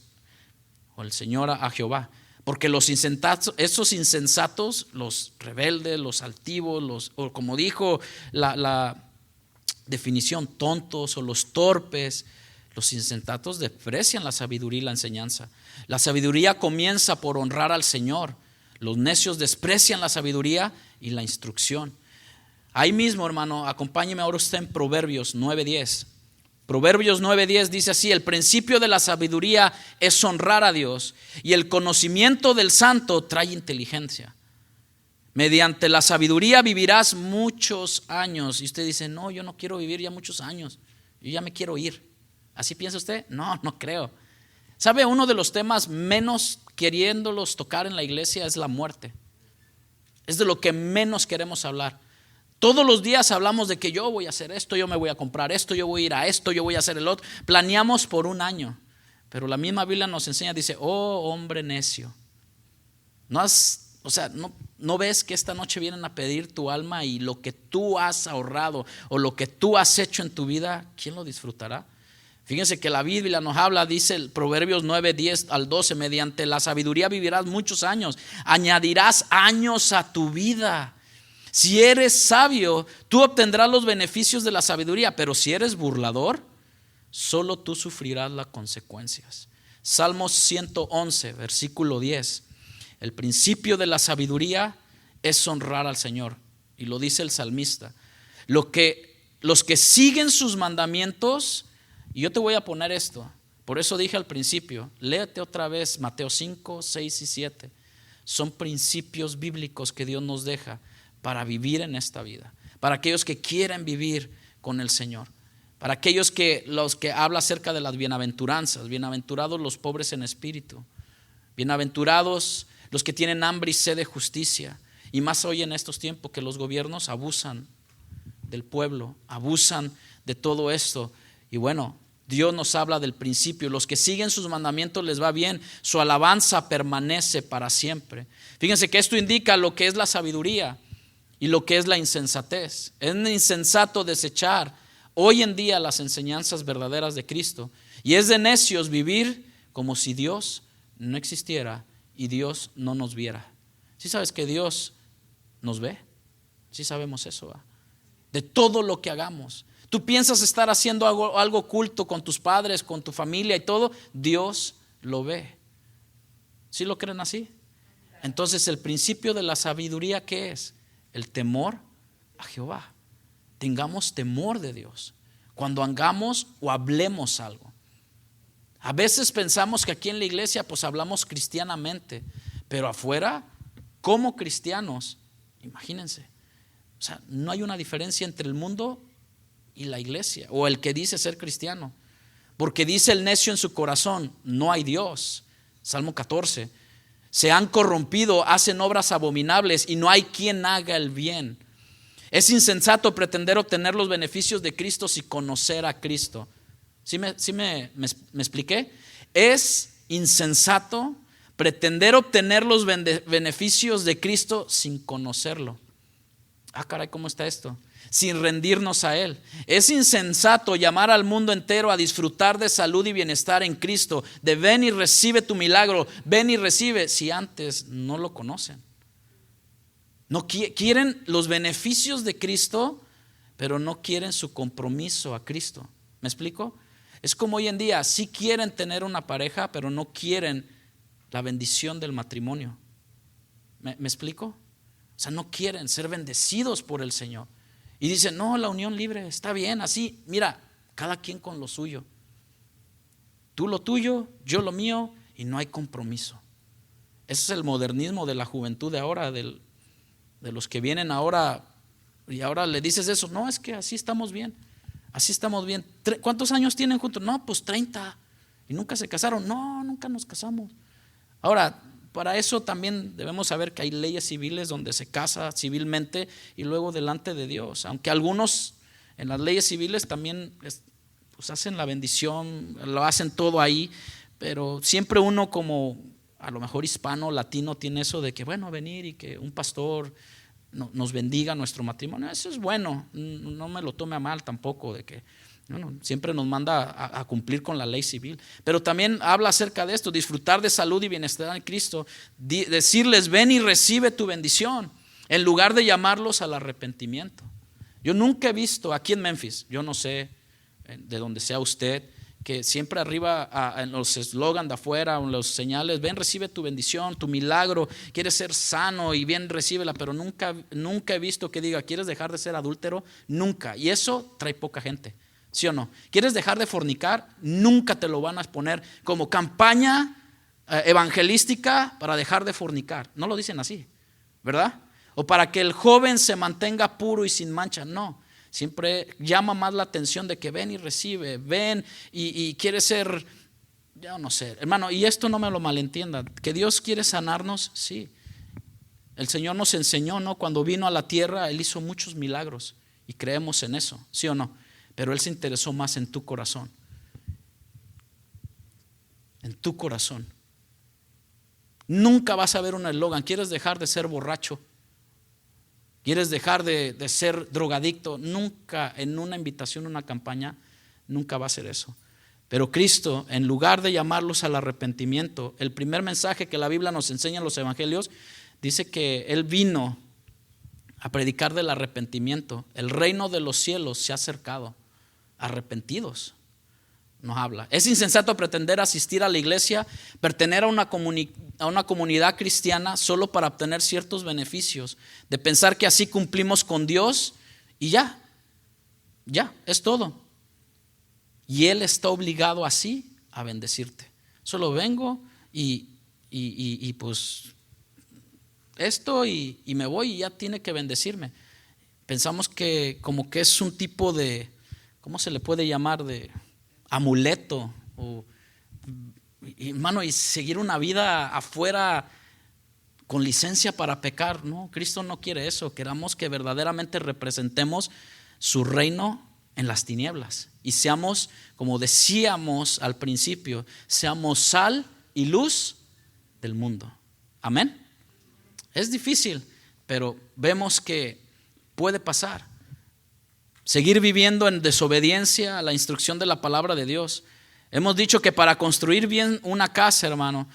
o el Señor, a Jehová. Porque los insensatos, esos insensatos, los rebeldes, los altivos, o como dijo la definición, tontos o los torpes, los insensatos desprecian la sabiduría y la enseñanza. La sabiduría comienza por honrar al Señor. Los necios desprecian la sabiduría y la instrucción. Ahí mismo, hermano, acompáñeme ahora usted en Proverbios 9:10. Proverbios 9:10 dice así: el principio de la sabiduría es honrar a Dios, y el conocimiento del santo trae inteligencia. Mediante la sabiduría vivirás muchos años. Y usted dice, no, yo no quiero vivir ya muchos años, yo ya me quiero ir. ¿Así piensa usted? No, no creo. ¿Sabe? Uno de los temas menos queriéndolos tocar en la iglesia es la muerte. Es de lo que menos queremos hablar. Todos los días hablamos de que yo voy a hacer esto, yo me voy a comprar esto, yo voy a ir a esto, yo voy a hacer el otro. Planeamos por un año. Pero la misma Biblia nos enseña, dice, oh hombre necio, ¿no ves que esta noche vienen a pedir tu alma, y lo que tú has ahorrado o lo que tú has hecho en tu vida, ¿quién lo disfrutará? Fíjense que la Biblia nos habla, dice el Proverbios 9:10-12, mediante la sabiduría vivirás muchos años, añadirás años a tu vida. Si eres sabio, tú obtendrás los beneficios de la sabiduría, pero si eres burlador, solo tú sufrirás las consecuencias. Salmos 111, versículo 10. El principio de la sabiduría es honrar al Señor, y lo dice el salmista. Los que siguen sus mandamientos, y yo te voy a poner esto, por eso dije al principio, léete otra vez Mateo 5, 6 y 7. Son principios bíblicos que Dios nos deja para vivir en esta vida, para aquellos que quieren vivir con el Señor, para aquellos los que habla acerca de las bienaventuranzas. Bienaventurados los pobres en espíritu, bienaventurados los que tienen hambre y sed de justicia. Y más hoy en estos tiempos que los gobiernos abusan del pueblo, abusan de todo esto. Y bueno, Dios nos habla del principio. Los que siguen sus mandamientos les va bien. Su alabanza permanece para siempre. Fíjense que esto indica lo que es la sabiduría y lo que es la insensatez. Es insensato desechar hoy en día las enseñanzas verdaderas de Cristo. Y es de necios vivir como si Dios no existiera y Dios no nos viera. ¿Sí sabes que Dios nos ve? Sí sabemos eso, ¿va? De todo lo que hagamos. Tú piensas estar haciendo algo oculto con tus padres, con tu familia y todo, Dios lo ve. ¿Sí lo creen así? Entonces el principio de la sabiduría, ¿qué es? El temor a Jehová. Tengamos temor de Dios cuando hagamos o hablemos algo. A veces pensamos que aquí en la iglesia pues hablamos cristianamente, pero afuera, como cristianos, imagínense, o sea, no hay una diferencia entre el mundo y la iglesia, o el que dice ser cristiano, porque dice el necio en su corazón, no hay Dios. Salmo 14, se han corrompido, hacen obras abominables y no hay quien haga el bien. Es insensato pretender obtener los beneficios de Cristo sin conocer a Cristo. ¿Sí me expliqué? Es insensato pretender obtener los beneficios de Cristo sin conocerlo. Ah, caray, ¿cómo está esto? Sin rendirnos a Él. Es insensato llamar al mundo entero a disfrutar de salud y bienestar en Cristo, de ven y recibe tu milagro, ven y recibe, si antes no lo conocen. No quieren los beneficios de Cristo, pero no quieren su compromiso a Cristo. ¿Me explico? Es como hoy en día, sí quieren tener una pareja, pero no quieren la bendición del matrimonio. ¿Me explico? O sea, no quieren ser bendecidos por el Señor. Y dicen, no, la unión libre está bien, así. Mira, cada quien con lo suyo. Tú lo tuyo, yo lo mío, y no hay compromiso. Ese es el modernismo de la juventud de ahora, de los que vienen ahora, y ahora le dices eso. No, es que así estamos bien. Así estamos bien. ¿Cuántos años tienen juntos? No, pues 30. ¿Y nunca se casaron? No, nunca nos casamos. Ahora, para eso también debemos saber que hay leyes civiles donde se casa civilmente y luego delante de Dios. Aunque algunos en las leyes civiles también pues hacen la bendición, lo hacen todo ahí, pero siempre uno como a lo mejor hispano, latino, tiene eso de que bueno, venir y que un pastor nos bendiga nuestro matrimonio. Eso es bueno, no me lo tome a mal tampoco, de que bueno, siempre nos manda a cumplir con la ley civil, pero también habla acerca de esto, disfrutar de salud y bienestar en Cristo, decirles ven y recibe tu bendición, en lugar de llamarlos al arrepentimiento. Yo nunca he visto aquí en Memphis, yo no sé de donde sea usted, que siempre arriba en los eslogans de afuera, en los señales, ven, recibe tu bendición, tu milagro, quieres ser sano y bien, recíbela, pero nunca he visto que diga, ¿quieres dejar de ser adúltero? Nunca, y eso trae poca gente, ¿sí o no? ¿Quieres dejar de fornicar? Nunca te lo van a poner como campaña evangelística para dejar de fornicar, no lo dicen así, ¿verdad? O para que el joven se mantenga puro y sin mancha, no. Siempre llama más la atención de que ven y recibe, ven y quiere ser, yo no sé, hermano, y esto no me lo malentiendan, que Dios quiere sanarnos, sí. El Señor nos enseñó, ¿no? Cuando vino a la tierra, Él hizo muchos milagros y creemos en eso, ¿sí o no? Pero Él se interesó más en tu corazón. En tu corazón. Nunca vas a ver un eslogan, ¿quieres dejar de ser borracho? ¿Quieres dejar de ser drogadicto? Nunca en una invitación, una campaña, nunca va a ser eso. Pero Cristo, en lugar de llamarlos al arrepentimiento, el primer mensaje que la Biblia nos enseña en los evangelios, dice que Él vino a predicar del arrepentimiento. El reino de los cielos se ha acercado. Arrepentidos nos habla. Es insensato pretender asistir a la iglesia, pertenecer a una comunidad cristiana solo para obtener ciertos beneficios, de pensar que así cumplimos con Dios y ya, es todo. Y Él está obligado así a bendecirte. Solo vengo y pues esto y me voy y ya tiene que bendecirme. Pensamos que como que es un tipo de, ¿cómo se le puede llamar? De amuleto, hermano, y seguir una vida afuera con licencia para pecar. No, Cristo no quiere eso. Queramos que verdaderamente representemos su reino en las tinieblas y seamos, como decíamos al principio, seamos sal y luz del mundo. Amén. Es difícil, pero vemos que puede pasar. Seguir viviendo en desobediencia a la instrucción de la palabra de Dios. Hemos dicho que para construir bien una casa, hermano,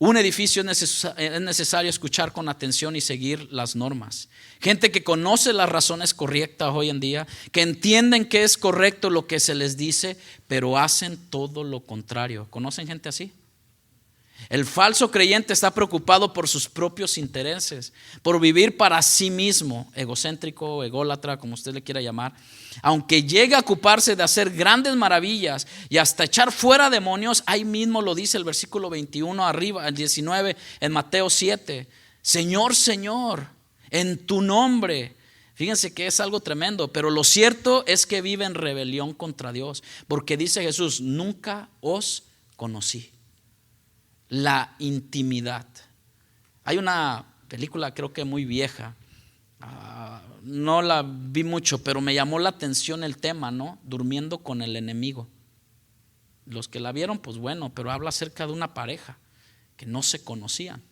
un edificio es necesario escuchar con atención y seguir las normas. Gente que conoce las razones correctas hoy en día, que entienden que es correcto lo que se les dice, pero hacen todo lo contrario. ¿Conocen gente así? El falso creyente está preocupado por sus propios intereses, por vivir para sí mismo, egocéntrico, ególatra, como usted le quiera llamar. Aunque llegue a ocuparse de hacer grandes maravillas y hasta echar fuera demonios, ahí mismo lo dice el versículo 21 arriba, el 19 en Mateo 7. Señor, Señor, en tu nombre. Fíjense que es algo tremendo, pero lo cierto es que vive en rebelión contra Dios, porque dice Jesús, nunca os conocí. La intimidad. Hay una película, creo que muy vieja, no la vi mucho, pero me llamó la atención el tema, ¿no? Durmiendo con el enemigo. Los que la vieron, pues bueno, pero habla acerca de una pareja que no se conocían.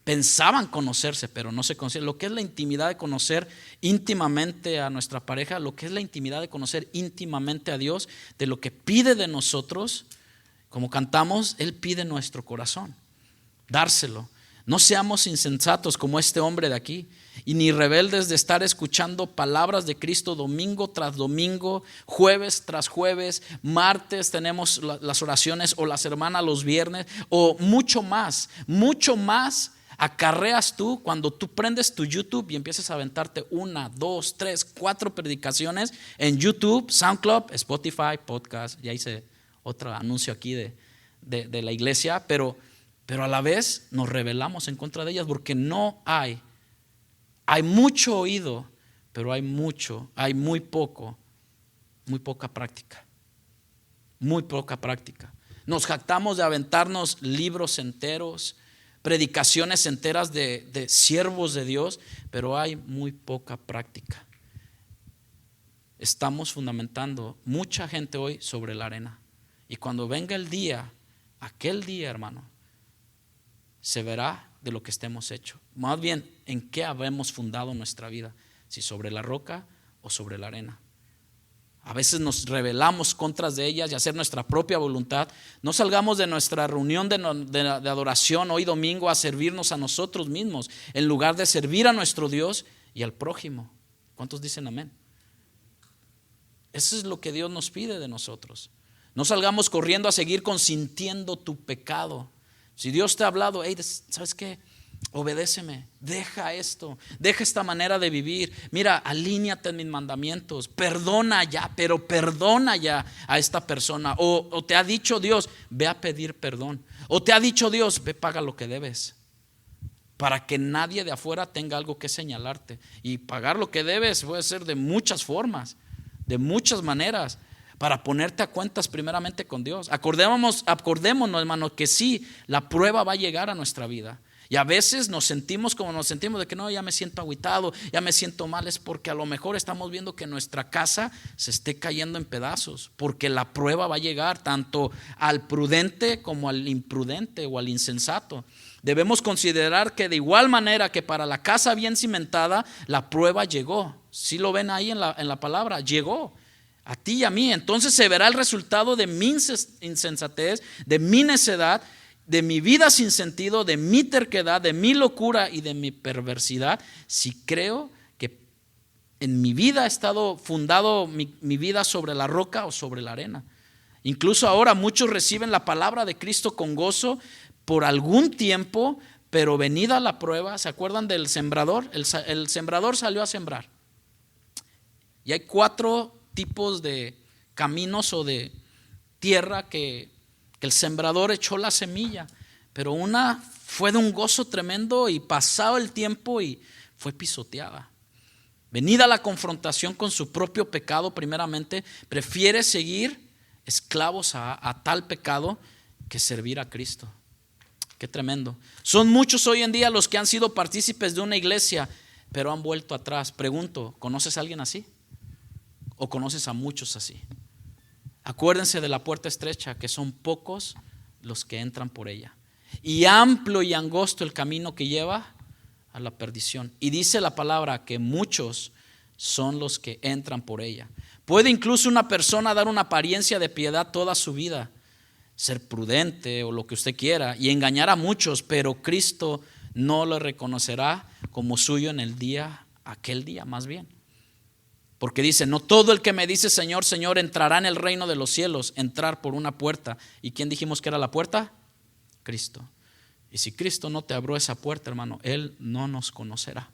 Pensaban conocerse, pero no se conocían. Lo que es la intimidad de conocer íntimamente a nuestra pareja, lo que es la intimidad de conocer íntimamente a Dios, de lo que pide de nosotros. Como cantamos, Él pide nuestro corazón, dárselo. No seamos insensatos como este hombre de aquí, y ni rebeldes de estar escuchando palabras de Cristo domingo tras domingo, jueves tras jueves, martes tenemos las oraciones o las hermanas los viernes, o mucho más acarreas tú cuando tú prendes tu YouTube y empiezas a aventarte 1, 2, 3, 4 predicaciones en YouTube, SoundCloud, Spotify, podcast, ya hice otro anuncio aquí de la iglesia, pero a la vez nos rebelamos en contra de ellas porque no hay mucho oído, pero hay muy poca práctica. Muy poca práctica. Nos jactamos de aventarnos libros enteros, predicaciones enteras de siervos de Dios, pero hay muy poca práctica. Estamos fundamentando mucha gente hoy sobre la arena. Y cuando venga el día, aquel día, hermano, se verá de lo que estemos hechos. Más bien, en qué habremos fundado nuestra vida, si sobre la roca o sobre la arena. A veces nos rebelamos contra de ellas y hacer nuestra propia voluntad. No salgamos de nuestra reunión de adoración hoy domingo a servirnos a nosotros mismos, en lugar de servir a nuestro Dios y al prójimo. ¿Cuántos dicen amén? Eso es lo que Dios nos pide de nosotros. No salgamos corriendo a seguir consintiendo tu pecado. Si Dios te ha hablado, hey, ¿sabes qué? Obedéceme, deja esto, deja esta manera de vivir. Mira, alíñate en mis mandamientos, perdona ya, pero perdona ya a esta persona. O te ha dicho Dios, ve a pedir perdón. O te ha dicho Dios, ve, paga lo que debes. Para que nadie de afuera tenga algo que señalarte. Y pagar lo que debes puede ser de muchas formas, de muchas maneras. Para ponerte a cuentas primeramente con Dios. Acordémonos, hermano, que sí, la prueba va a llegar a nuestra vida. Y a veces nos sentimos como nos sentimos, de que no, ya me siento agüitado, ya me siento mal. Es porque a lo mejor estamos viendo que nuestra casa se esté cayendo en pedazos. Porque la prueba va a llegar tanto al prudente como al imprudente o al insensato. Debemos considerar que de igual manera que para la casa bien cimentada, la prueba llegó. ¿Sí lo ven ahí en la palabra? Llegó. A ti y a mí. Entonces se verá el resultado de mi insensatez, de mi necedad, de mi vida sin sentido, de mi terquedad, de mi locura y de mi perversidad. Si creo que en mi vida ha estado fundado mi vida sobre la roca o sobre la arena. Incluso ahora muchos reciben la palabra de Cristo con gozo por algún tiempo, pero venida la prueba, ¿se acuerdan del sembrador? El sembrador salió a sembrar. Y hay 4 tipos de caminos o de tierra que el sembrador echó la semilla, pero una fue de un gozo tremendo y pasado el tiempo y fue pisoteada. Venida la confrontación con su propio pecado, primeramente, prefiere seguir esclavos a tal pecado que servir a Cristo. Qué tremendo. Son muchos hoy en día los que han sido partícipes de una iglesia, pero han vuelto atrás. Pregunto, ¿conoces a alguien así? ¿O conoces a muchos así? Acuérdense de la puerta estrecha, que son pocos los que entran por ella. Y amplio y angosto el camino que lleva a la perdición. Y dice la palabra que muchos son los que entran por ella. Puede incluso una persona dar una apariencia de piedad toda su vida, ser prudente o lo que usted quiera y engañar a muchos, pero Cristo no lo reconocerá como suyo en el día, aquel día más bien. Porque dice, no todo el que me dice Señor, Señor entrará en el reino de los cielos, entrar por una puerta. ¿Y quién dijimos que era la puerta? Cristo. Y si Cristo no te abrió esa puerta, hermano, Él no nos conocerá.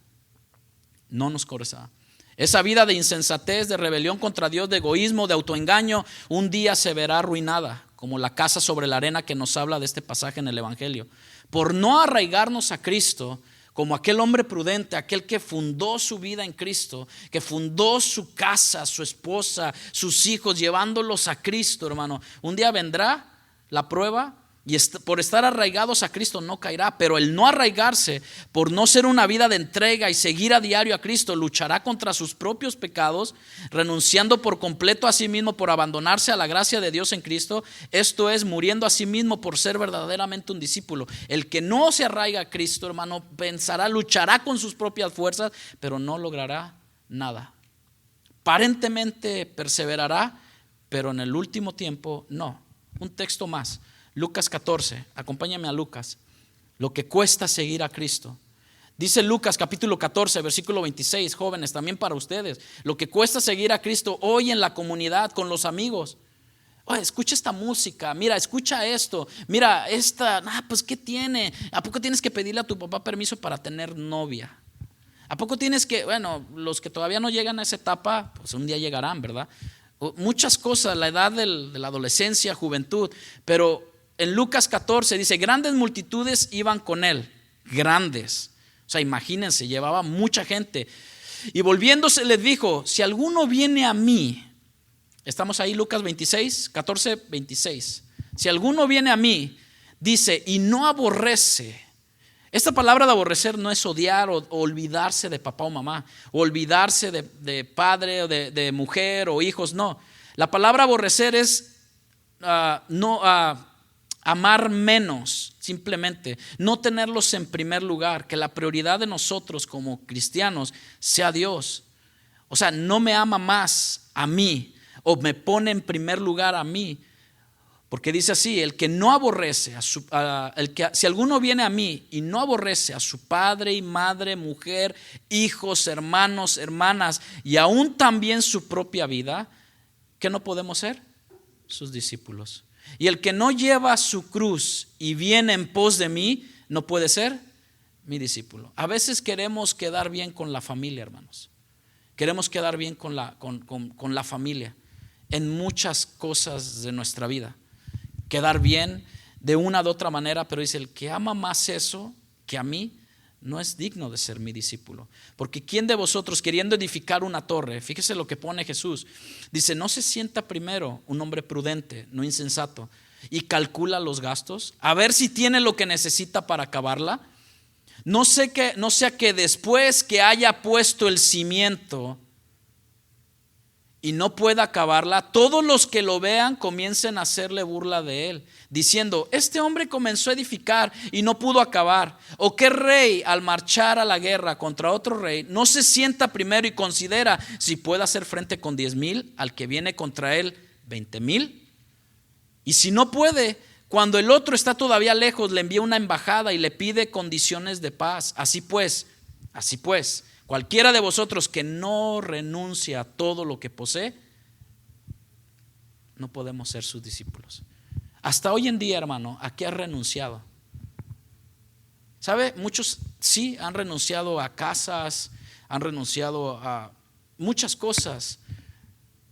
No nos conocerá. Esa vida de insensatez, de rebelión contra Dios, de egoísmo, de autoengaño, un día se verá arruinada, como la casa sobre la arena que nos habla de este pasaje en el Evangelio. Por no arraigarnos a Cristo, como aquel hombre prudente, aquel que fundó su vida en Cristo, que fundó su casa, su esposa, sus hijos, llevándolos a Cristo, hermano. Un día vendrá la prueba y por estar arraigados a Cristo no caerá, pero el no arraigarse, por no ser una vida de entrega y seguir a diario a Cristo, luchará contra sus propios pecados, renunciando por completo a sí mismo por abandonarse a la gracia de Dios en Cristo. Esto es, muriendo a sí mismo por ser verdaderamente un discípulo. El que no se arraiga a Cristo, hermano, pensará, luchará con sus propias fuerzas, pero no logrará nada. Aparentemente perseverará, pero en el último tiempo no. Un texto más. Lucas 14, acompáñame a Lucas, lo que cuesta seguir a Cristo. Dice Lucas capítulo 14, versículo 26, jóvenes, también para ustedes, lo que cuesta seguir a Cristo hoy en la comunidad, con los amigos. Oye, escucha esta música, mira, escucha esto, mira, pues ¿qué tiene? ¿A poco tienes que pedirle a tu papá permiso para tener novia? ¿A poco tienes que, bueno, los que todavía no llegan a esa etapa, pues un día llegarán, ¿verdad? Muchas cosas, la edad de la adolescencia, juventud, pero en Lucas 14 dice, grandes multitudes iban con él, grandes. O sea, imagínense, llevaba mucha gente. Y volviéndose les dijo, si alguno viene a mí, estamos ahí Lucas 14, 26. Si alguno viene a mí, dice, y no aborrece. Esta palabra de aborrecer no es odiar o olvidarse de papá o mamá, o olvidarse de padre o de mujer o hijos, no. La palabra aborrecer es amar menos, simplemente, no tenerlos en primer lugar, que la prioridad de nosotros como cristianos sea Dios. O sea, no me ama más a mí o me pone en primer lugar a mí, porque dice así, el que no aborrece, si alguno viene a mí y no aborrece a su padre y madre, mujer, hijos, hermanos, hermanas y aún también su propia vida, ¿qué no podemos ser? Sus discípulos. Y el que no lleva su cruz y viene en pos de mí, no puede ser mi discípulo. A veces queremos quedar bien con la familia, hermanos. Queremos quedar bien con la familia en muchas cosas de nuestra vida. Quedar bien de una u otra manera, pero dice, el que ama más eso que a mí, no es digno de ser mi discípulo. Porque ¿quién de vosotros queriendo edificar una torre? Fíjese lo que pone Jesús. Dice, ¿no se sienta primero un hombre prudente, no insensato, y calcula los gastos? A ver si tiene lo que necesita para acabarla. No sea que después que haya puesto el cimiento y no pueda acabarla, todos los que lo vean comiencen a hacerle burla de él, diciendo, este hombre comenzó a edificar y no pudo acabar. ¿O qué rey al marchar a la guerra contra otro rey no se sienta primero y considera si puede hacer frente con 10,000 al que viene contra él 20,000? Y si no puede, cuando el otro está todavía lejos, le envía una embajada y le pide condiciones de paz. Así pues, cualquiera de vosotros que no renuncia a todo lo que posee, no podemos ser sus discípulos. Hasta hoy en día, hermano, ¿a qué has renunciado? ¿Sabe? Muchos sí han renunciado a casas, han renunciado a muchas cosas.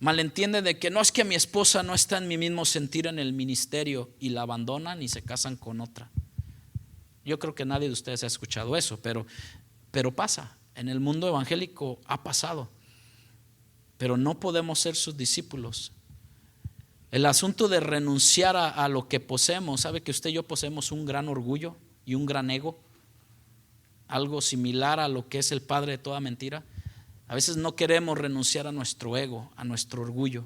Malentienden de que no, es que mi esposa no está en mi mismo sentir en el ministerio, y la abandonan y se casan con otra. Yo creo que nadie de ustedes ha escuchado eso, pero pasa. En el mundo evangélico ha pasado. Pero no podemos ser sus discípulos. El asunto de renunciar a lo que poseemos. ¿Sabe que usted y yo poseemos un gran orgullo y un gran ego? Algo similar a lo que es el padre de toda mentira. A veces no queremos renunciar a nuestro ego, a nuestro orgullo,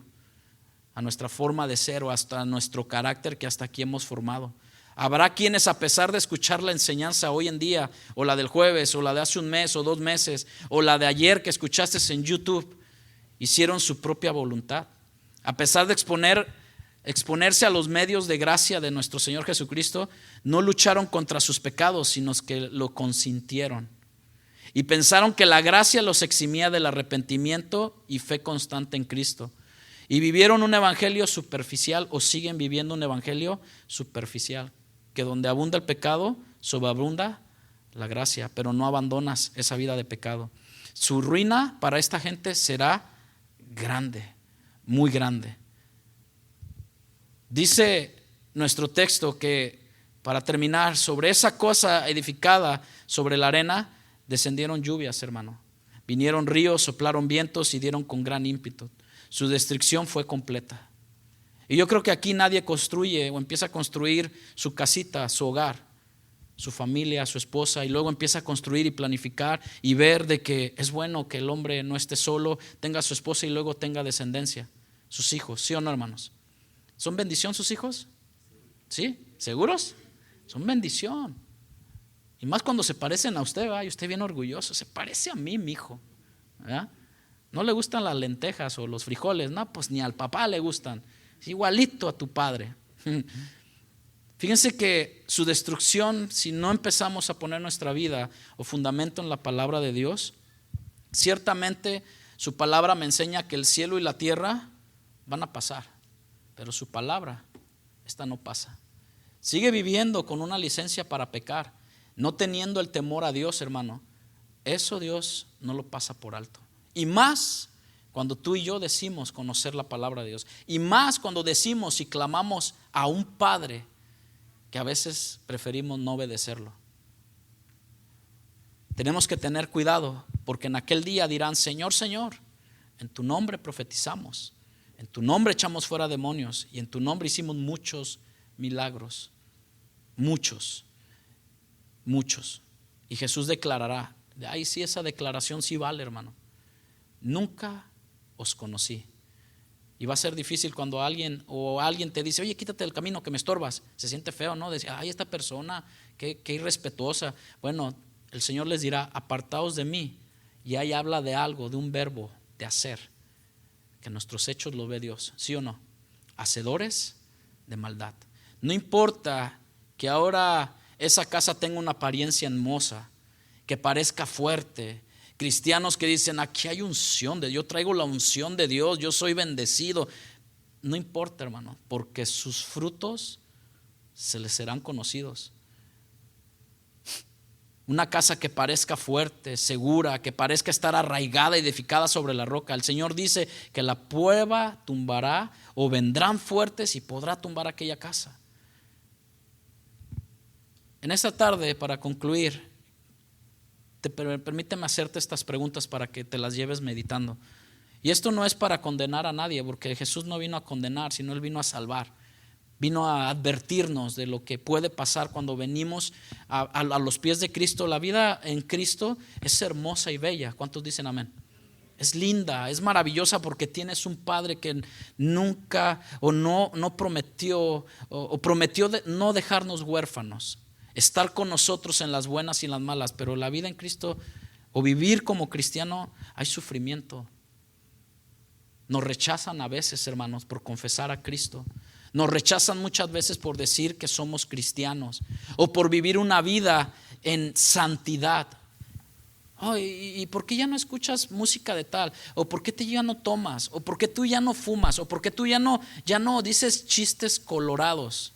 a nuestra forma de ser o hasta a nuestro carácter que hasta aquí hemos formado. Habrá quienes, a pesar de escuchar la enseñanza hoy en día, o la del jueves, o la de hace un mes o 2 meses, o la de ayer que escuchaste en YouTube, hicieron su propia voluntad. A pesar de exponerse a los medios de gracia de nuestro Señor Jesucristo, no lucharon contra sus pecados, sino que lo consintieron. Y pensaron que la gracia los eximía del arrepentimiento y fe constante en Cristo. Y vivieron un evangelio superficial, o siguen viviendo un evangelio superficial, que donde abunda el pecado, sobreabunda la gracia, pero no abandonas esa vida de pecado. Su ruina para esta gente será grande, muy grande. Dice nuestro texto que, para terminar, sobre esa cosa edificada sobre la arena descendieron lluvias, hermano. Vinieron ríos, soplaron vientos y dieron con gran ímpetu. Su destrucción fue completa. Y yo creo que aquí nadie construye o empieza a construir su casita, su hogar, su familia, su esposa, y luego empieza a construir y planificar y ver de que es bueno que el hombre no esté solo, tenga a su esposa y luego tenga descendencia, sus hijos. ¿Sí o no, hermanos? ¿Son bendición sus hijos? ¿Sí? ¿Seguros? Son bendición. Y más cuando se parecen a usted, ¿verdad? Y usted bien orgulloso, se parece a mí, mi hijo, ¿verdad? No le gustan las lentejas o los frijoles, no, pues ni al papá le gustan, es igualito a tu padre. Fíjense que su destrucción, si no empezamos a poner nuestra vida o fundamento en la palabra de Dios, ciertamente su palabra me enseña que el cielo y la tierra van a pasar, pero su palabra, esta no pasa. Sigue viviendo con una licencia para pecar, no teniendo el temor a Dios, hermano. Eso Dios no lo pasa por alto. Y más cuando tú y yo decimos conocer la palabra de Dios. Y más cuando decimos y clamamos a un Padre que a veces preferimos no obedecerlo. Tenemos que tener cuidado, porque en aquel día dirán: Señor, Señor, en tu nombre profetizamos, en tu nombre echamos fuera demonios y en tu nombre hicimos muchos milagros. Muchos. Y Jesús declarará: ay, sí, esa declaración sí vale, hermano. Nunca os conocí. Y va a ser difícil cuando alguien te dice: oye, quítate del camino que me estorbas. Se siente feo, ¿no? Decir: ay, esta persona, qué irrespetuosa. Bueno, el Señor les dirá: apartaos de mí. Y ahí habla de algo, de un verbo, de hacer, que nuestros hechos lo ve Dios, ¿sí o no? Hacedores de maldad. No importa que ahora esa casa tenga una apariencia hermosa, que parezca fuerte. Cristianos que dicen: aquí hay unción de Dios, yo traigo la unción de Dios, yo soy bendecido. No importa, hermano, porque sus frutos se les serán conocidos. Una casa que parezca fuerte, segura, que parezca estar arraigada y edificada sobre la roca. El Señor dice que la prueba tumbará, o vendrán fuertes y podrá tumbar aquella casa. En esta tarde, para concluir, permíteme hacerte estas preguntas para que te las lleves meditando. Y esto no es para condenar a nadie, porque Jesús no vino a condenar, sino Él vino a salvar. Vino a advertirnos de lo que puede pasar cuando venimos a los pies de Cristo. La vida en Cristo es hermosa y bella. ¿Cuántos dicen amén? Es linda, es maravillosa, porque tienes un Padre que nunca no prometió no dejarnos huérfanos, estar con nosotros en las buenas y en las malas. Pero la vida en Cristo, o vivir como cristiano, hay sufrimiento. Nos rechazan a veces, hermanos, por confesar a Cristo. Nos rechazan muchas veces por decir que somos cristianos, o por vivir una vida en santidad. Oh, ¿y por qué ya no escuchas música de tal? ¿O por qué tú ya no tomas? ¿O por qué tú ya no fumas? ¿O por qué tú ya no dices chistes colorados?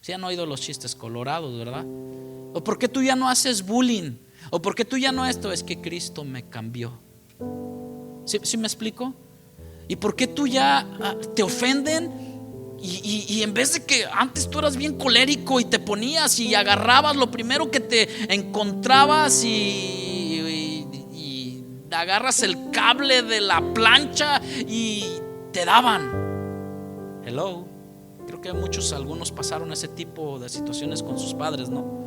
¿Sí han oído los chistes colorados, verdad? ¿O por qué tú ya no haces bullying? ¿O por qué tú ya no esto? Es que Cristo me cambió. ¿Sí me explico? ¿Y por qué tú ya te ofenden? Y en vez de que antes tú eras bien colérico y te ponías y agarrabas lo primero que te encontrabas y agarras el cable de la plancha y te daban. Hello. que algunos pasaron ese tipo de situaciones con sus padres, ¿no?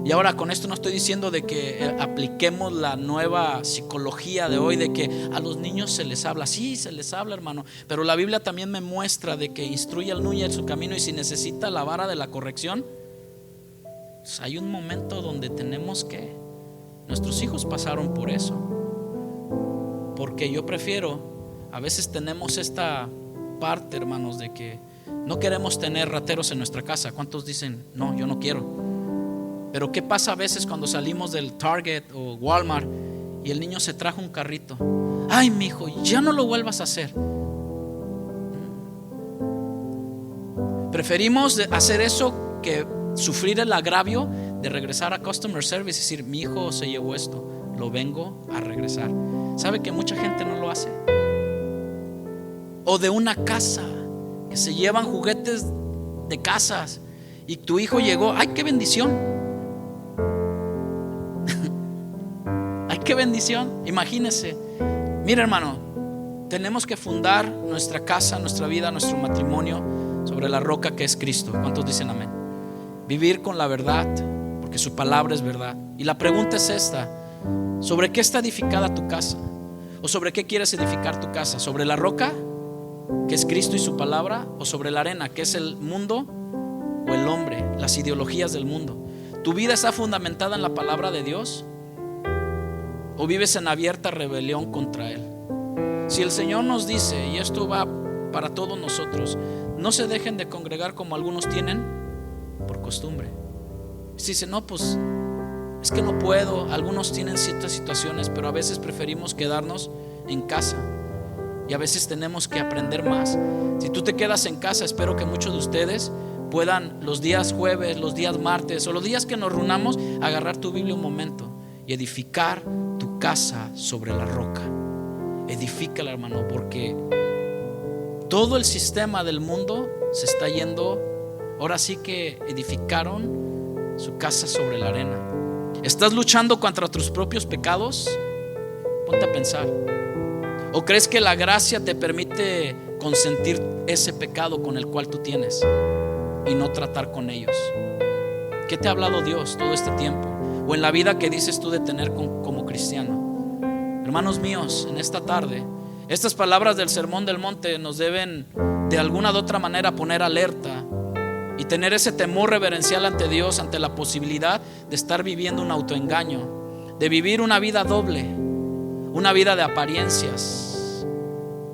Y ahora con esto no estoy diciendo de que apliquemos la nueva psicología de hoy, de que a los niños se les habla. Sí, se les habla, hermano, pero la Biblia también me muestra de que instruye al niño en su camino, y si necesita la vara de la corrección, pues hay un momento donde tenemos que. Nuestros hijos pasaron por eso. Porque yo prefiero, a veces tenemos esta parte, hermanos, de que no queremos tener rateros en nuestra casa. ¿Cuántos dicen, no, yo no quiero? Pero ¿qué pasa a veces cuando salimos del Target o Walmart y el niño se trajo un carrito? Ay, mi hijo, ya no lo vuelvas a hacer. Preferimos hacer eso que sufrir el agravio de regresar a Customer Service y decir, mi hijo se llevó esto, lo vengo a regresar. ¿Sabe que mucha gente no lo hace? O de una casa, que se llevan juguetes de casas y tu hijo llegó, ¡ay, qué bendición! ¡Ay, qué bendición! Imagínese. Mira, hermano, tenemos que fundar nuestra casa, nuestra vida, nuestro matrimonio sobre la roca que es Cristo. ¿Cuántos dicen amén? Vivir con la verdad, porque su palabra es verdad. Y la pregunta es esta: ¿sobre qué está edificada tu casa? ¿O sobre qué quieres edificar tu casa? ¿Sobre la roca, que es Cristo y su palabra? ¿O sobre la arena, que es el mundo o el hombre, las ideologías del mundo? ¿Tu vida está fundamentada en la palabra de Dios? ¿O vives en abierta rebelión contra Él? Si el Señor nos dice, y esto va para todos nosotros, no se dejen de congregar como algunos tienen por costumbre. Si dice, no, pues es que no puedo. Algunos tienen ciertas situaciones, pero a veces preferimos quedarnos en casa. Y a veces tenemos que aprender más. Si tú te quedas en casa, espero que muchos de ustedes puedan los días jueves, los días martes o los días que nos reunamos, agarrar tu Biblia un momento y edificar tu casa sobre la roca. Edifícala, hermano, porque todo el sistema del mundo se está yendo. Ahora sí que edificaron su casa sobre la arena. ¿Estás luchando contra tus propios pecados? Ponte a pensar. ¿O crees que la gracia te permite consentir ese pecado con el cual tú tienes y no tratar con ellos? ¿Qué te ha hablado Dios todo este tiempo? O en la vida que dices tú de tener como cristiano. Hermanos míos, en esta tarde, estas palabras del Sermón del Monte nos deben de alguna u otra manera poner alerta y tener ese temor reverencial ante Dios, ante la posibilidad de estar viviendo un autoengaño, de vivir una vida doble, una vida de apariencias.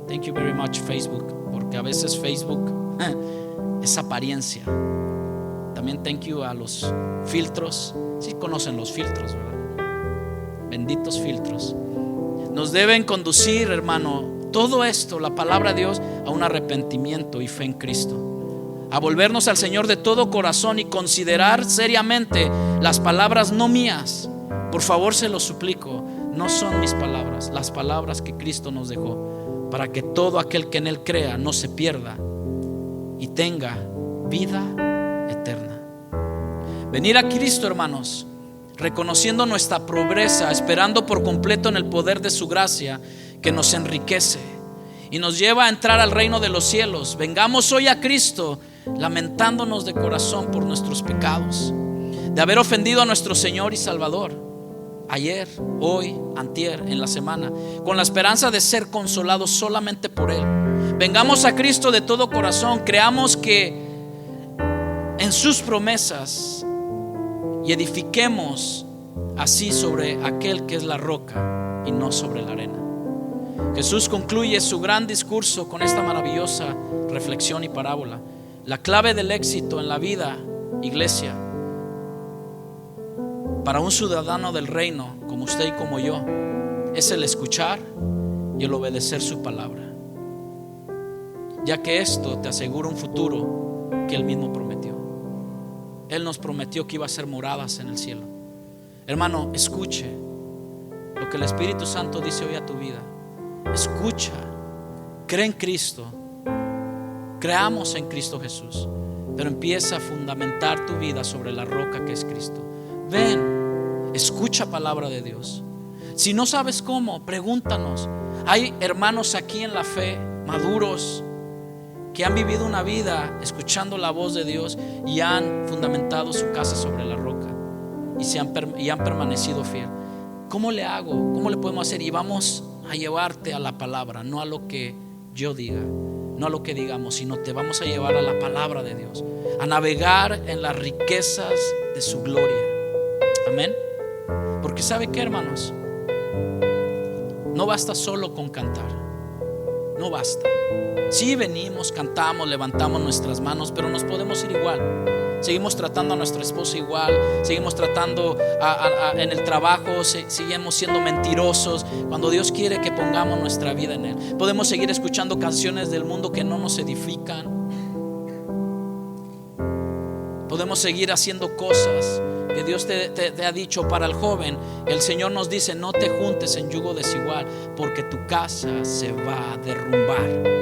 Thank you very much, Facebook, porque a veces Facebook es apariencia. También thank you a los filtros. Sí conocen los filtros, ¿verdad? Benditos filtros. Nos deben conducir, hermano, todo esto, la palabra de Dios, a un arrepentimiento y fe en Cristo, a volvernos al Señor de todo corazón y considerar seriamente las palabras no mías. Por favor, se lo suplico, no son mis palabras, las palabras que Cristo nos dejó, para que todo aquel que en Él crea no se pierda y tenga vida eterna. Venir a Cristo, hermanos, reconociendo nuestra pobreza, esperando por completo en el poder de su gracia que nos enriquece y nos lleva a entrar al reino de los cielos. Vengamos hoy a Cristo lamentándonos de corazón por nuestros pecados, de haber ofendido a nuestro Señor y Salvador ayer, hoy, antier, en la semana, con la esperanza de ser consolados solamente por Él. Vengamos a Cristo de todo corazón, creamos que en sus promesas y edifiquemos así sobre aquel que es la roca y no sobre la arena. Jesús concluye su gran discurso con esta maravillosa reflexión y parábola. La clave del éxito en la vida, iglesia, para un ciudadano del reino como usted y como yo, es el escuchar y el obedecer su palabra, ya que esto te asegura un futuro que Él mismo prometió. Él nos prometió que iba a ser moradas en el cielo. Hermano, escuche lo que el Espíritu Santo dice hoy a tu vida. Escucha, cree en Cristo, creamos en Cristo Jesús, pero empieza a fundamentar tu vida sobre la roca que es Cristo. Ven, escucha palabra de Dios. Si no sabes cómo, pregúntanos. Hay hermanos aquí en la fe, maduros, que han vivido una vida escuchando la voz de Dios y han fundamentado su casa sobre la roca y han permanecido fiel. ¿Cómo le hago? ¿Cómo le podemos hacer? Y vamos a llevarte a la palabra, no a lo que yo diga, no a lo que digamos, sino te vamos a llevar a la palabra de Dios, a navegar en las riquezas de su gloria. Amén. Porque ¿sabe qué, hermanos? No basta solo con cantar. No basta. Sí, venimos, cantamos, levantamos nuestras manos, pero nos podemos ir igual. Seguimos tratando a nuestra esposa igual, seguimos tratando en el trabajo, seguimos siendo mentirosos cuando Dios quiere que pongamos nuestra vida en Él. Podemos seguir escuchando canciones del mundo que no nos edifican. Podemos seguir haciendo cosas que Dios te ha dicho. Para el joven, el Señor nos dice: no te juntes en yugo desigual, porque tu casa se va a derrumbar.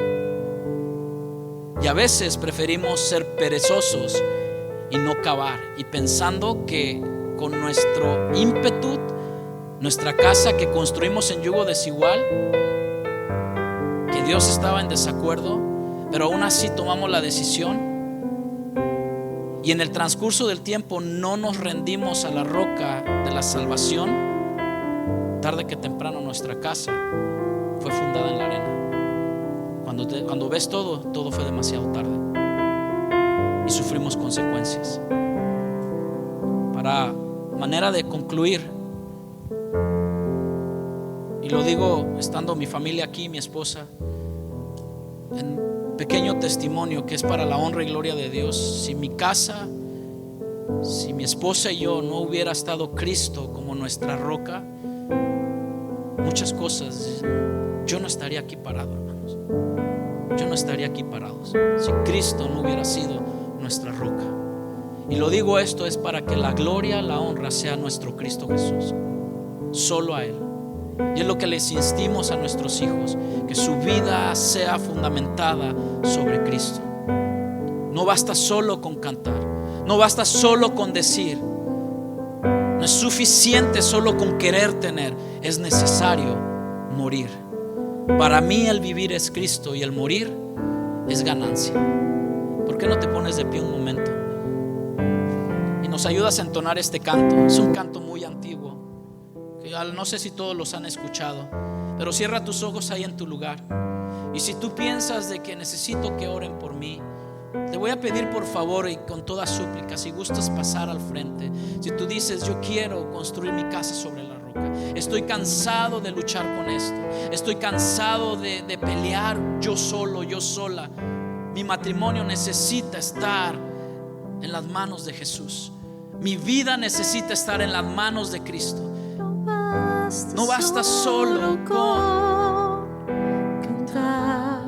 Y a veces preferimos ser perezosos y no cavar, y pensando que con nuestro ímpetu, nuestra casa que construimos en yugo desigual, que Dios estaba en desacuerdo, pero aún así tomamos la decisión. Y en el transcurso del tiempo no nos rendimos a la roca de la salvación. Tarde que temprano nuestra casa fue fundada en la arena. Cuando ves todo fue demasiado tarde y sufrimos consecuencias. Para manera de concluir, y lo digo estando mi familia aquí, mi esposa, en pequeño testimonio que es para la honra y gloria de Dios. Si mi casa, si mi esposa y yo no hubiera estado Cristo como nuestra roca, muchas cosas, yo no estaría aquí parado, hermanos. Yo no estaría aquí parado si Cristo no hubiera sido nuestra roca. Y lo digo, esto es para que la gloria, la honra sea nuestro Cristo Jesús, solo a Él. Y es lo que les insistimos a nuestros hijos, que su vida sea fundamentada sobre Cristo. No basta solo con cantar, no basta solo con decir, no es suficiente solo con querer tener, es necesario morir. Para mí el vivir es Cristo y el morir es ganancia. ¿Por qué no te pones de pie un momento y nos ayudas a entonar este canto? Es un canto muy antiguo, no sé si todos los han escuchado, pero cierra tus ojos ahí en tu lugar. Y si tú piensas de que necesito que oren por mí, te voy a pedir por favor y con toda súplica, si gustas pasar al frente. Si tú dices: yo quiero construir mi casa sobre la roca, estoy cansado de luchar con esto, estoy cansado de pelear yo solo, yo sola. Mi matrimonio necesita estar en las manos de Jesús. Mi vida necesita estar en las manos de Cristo. No basta solo con cantar.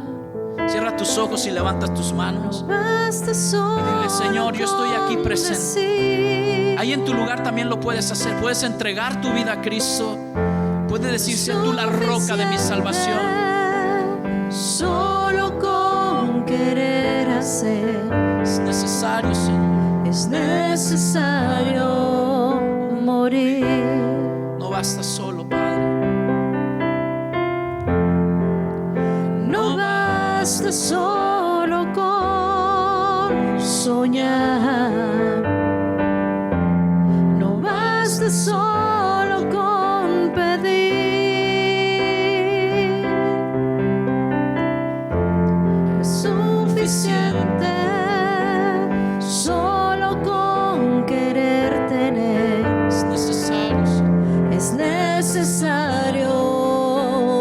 Cierra tus ojos y levanta tus manos y dile: Señor, yo estoy aquí presente. Ahí en tu lugar también lo puedes hacer. Puedes entregar tu vida a Cristo. Puedes decir: sé tú la roca de mi salvación. Solo con querer hacer es necesario, Señor. Es necesario morir. No basta solo, Padre. No basta solo con soñar. No basta solo con pedir. Es suficiente solo con querer tener. Es necesario, es necesario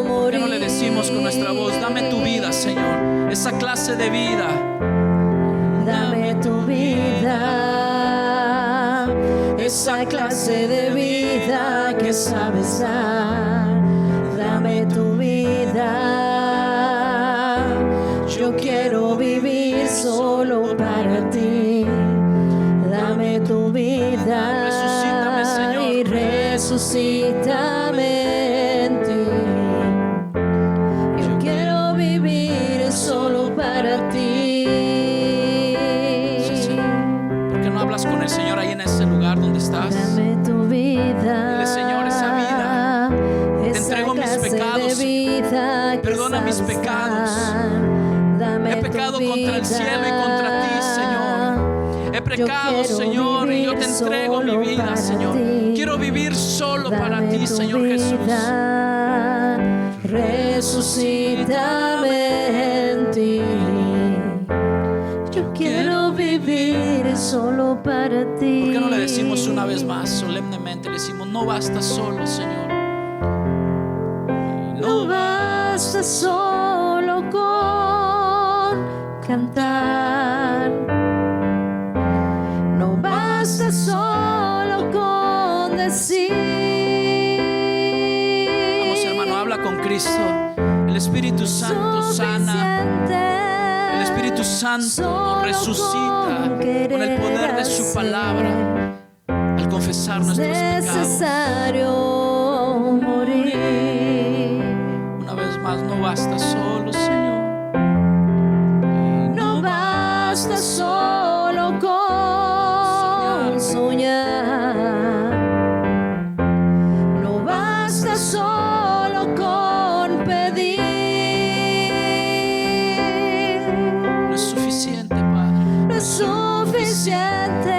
morir. ¿Por qué no le decimos con nuestra voz: dame tu vida, Señor? Esa clase de vida. Dame tu vida. Esa clase de vida que sabes dar. Dame tu vida. Yo quiero vivir solo para ti. Dame tu vida. Resucítame, Señor. Y resucítame en ti. Yo quiero vivir solo para ti. Sí, sí. ¿Por qué no hablas con el Señor ahí en ese lugar donde estás? Dame tu vida. Dile: Señor, esa vida. Te entrego mis pecados. Perdona mis pecados. He pecado contra contra el cielo y contra ti, Señor. He pecado, Señor, y yo te entrego mi vida, Señor. Quiero vivir solo para ti, Señor Jesús. Resucítame en ti. Yo quiero vivir solo para ti. ¿Por qué no le decimos una vez más, solemnemente? Le decimos, no basta solo, Señor. No basta solo con cantar. No basta solo con decir. Vamos, hermano, habla con Cristo. El Espíritu Santo sana. El Espíritu Santo nos resucita con el poder de su palabra al confesar nuestros pecados. Necesario morir. Una vez más, no basta solo, Señor. No basta solo con soñar. No basta solo con pedir. No es suficiente, Padre. No es suficiente.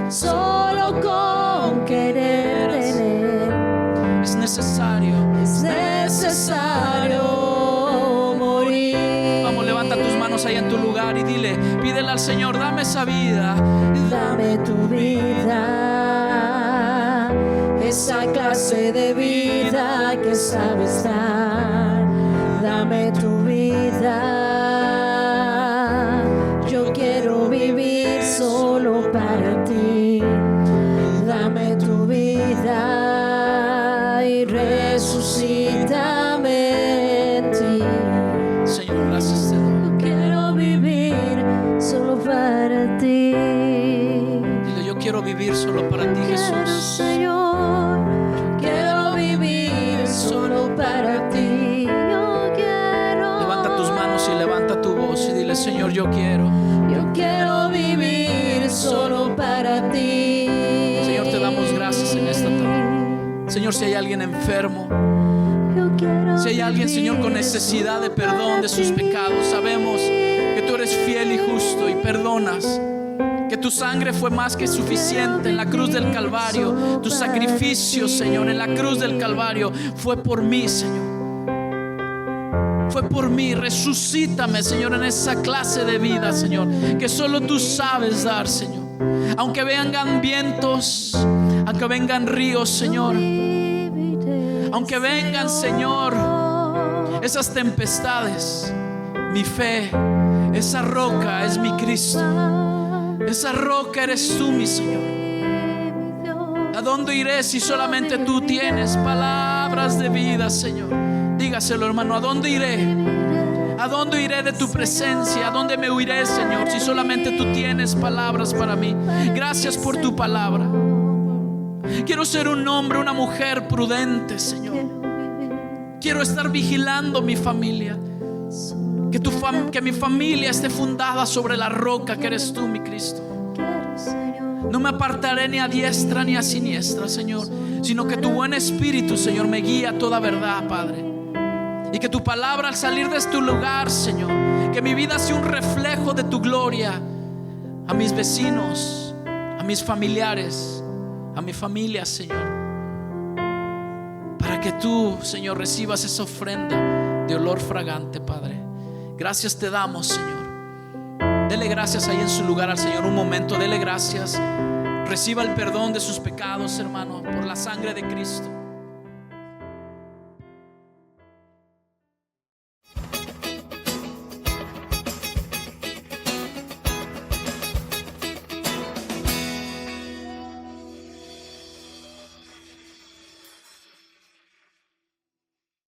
Solo con querer tener. Es necesario. Es necesario morir. Vamos, levanta tus manos ahí en tu lugar y dile, pídele al Señor, dame esa vida. Dame tu vida, esa clase de vida que sabes dar. Dame tu vida, yo quiero vivir solo para ti. Dame tu vida y resucítame en ti. Señor, gracias te doy. Yo quiero vivir solo para ti. Dile, yo quiero vivir solo para ti, Quiero, Jesús. Señor, quiero vivir solo para ti. Yo quiero. Levanta tus manos y levanta tu voz y dile, Señor, yo quiero vivir solo para ti. Señor, te damos gracias en esta tarde. Señor, si hay alguien enfermo, si hay alguien, Señor, con necesidad de perdón de sus pecados, sabemos que tú eres fiel y justo y perdonas, que tu sangre fue más que suficiente en la cruz del Calvario. Tu sacrificio, Señor, en la cruz del Calvario fue por mí, Señor. Fue por mí. Resucítame, Señor, en esa clase de vida, Señor, que solo tú sabes dar, Señor. Aunque vengan vientos, aunque vengan ríos, Señor, aunque vengan, Señor, esas tempestades, mi fe, esa roca es mi Cristo. Esa roca eres tú, mi Señor. ¿A dónde iré si solamente tú tienes palabras de vida, Señor? Dígaselo, hermano, ¿a dónde iré? ¿A dónde iré de tu presencia? ¿A dónde me huiré, Señor, si solamente tú tienes palabras para mí? Gracias por tu palabra. Quiero ser un hombre, una mujer prudente, Señor. Quiero estar vigilando mi familia. Que mi familia esté fundada sobre la roca que eres tú, mi Cristo. No me apartaré ni a diestra ni a siniestra, Señor, sino que tu buen espíritu, Señor, me guía a toda verdad, Padre. Y que tu palabra al salir de este lugar, Señor, que mi vida sea un reflejo de tu gloria a mis vecinos, a mis familiares, a mi familia, Señor. Para que tú, Señor, recibas esa ofrenda de olor fragante, Padre. Gracias te damos, Señor. Dele gracias ahí en su lugar al Señor un momento. Dele gracias. Reciba el perdón de sus pecados, hermano, por la sangre de Cristo.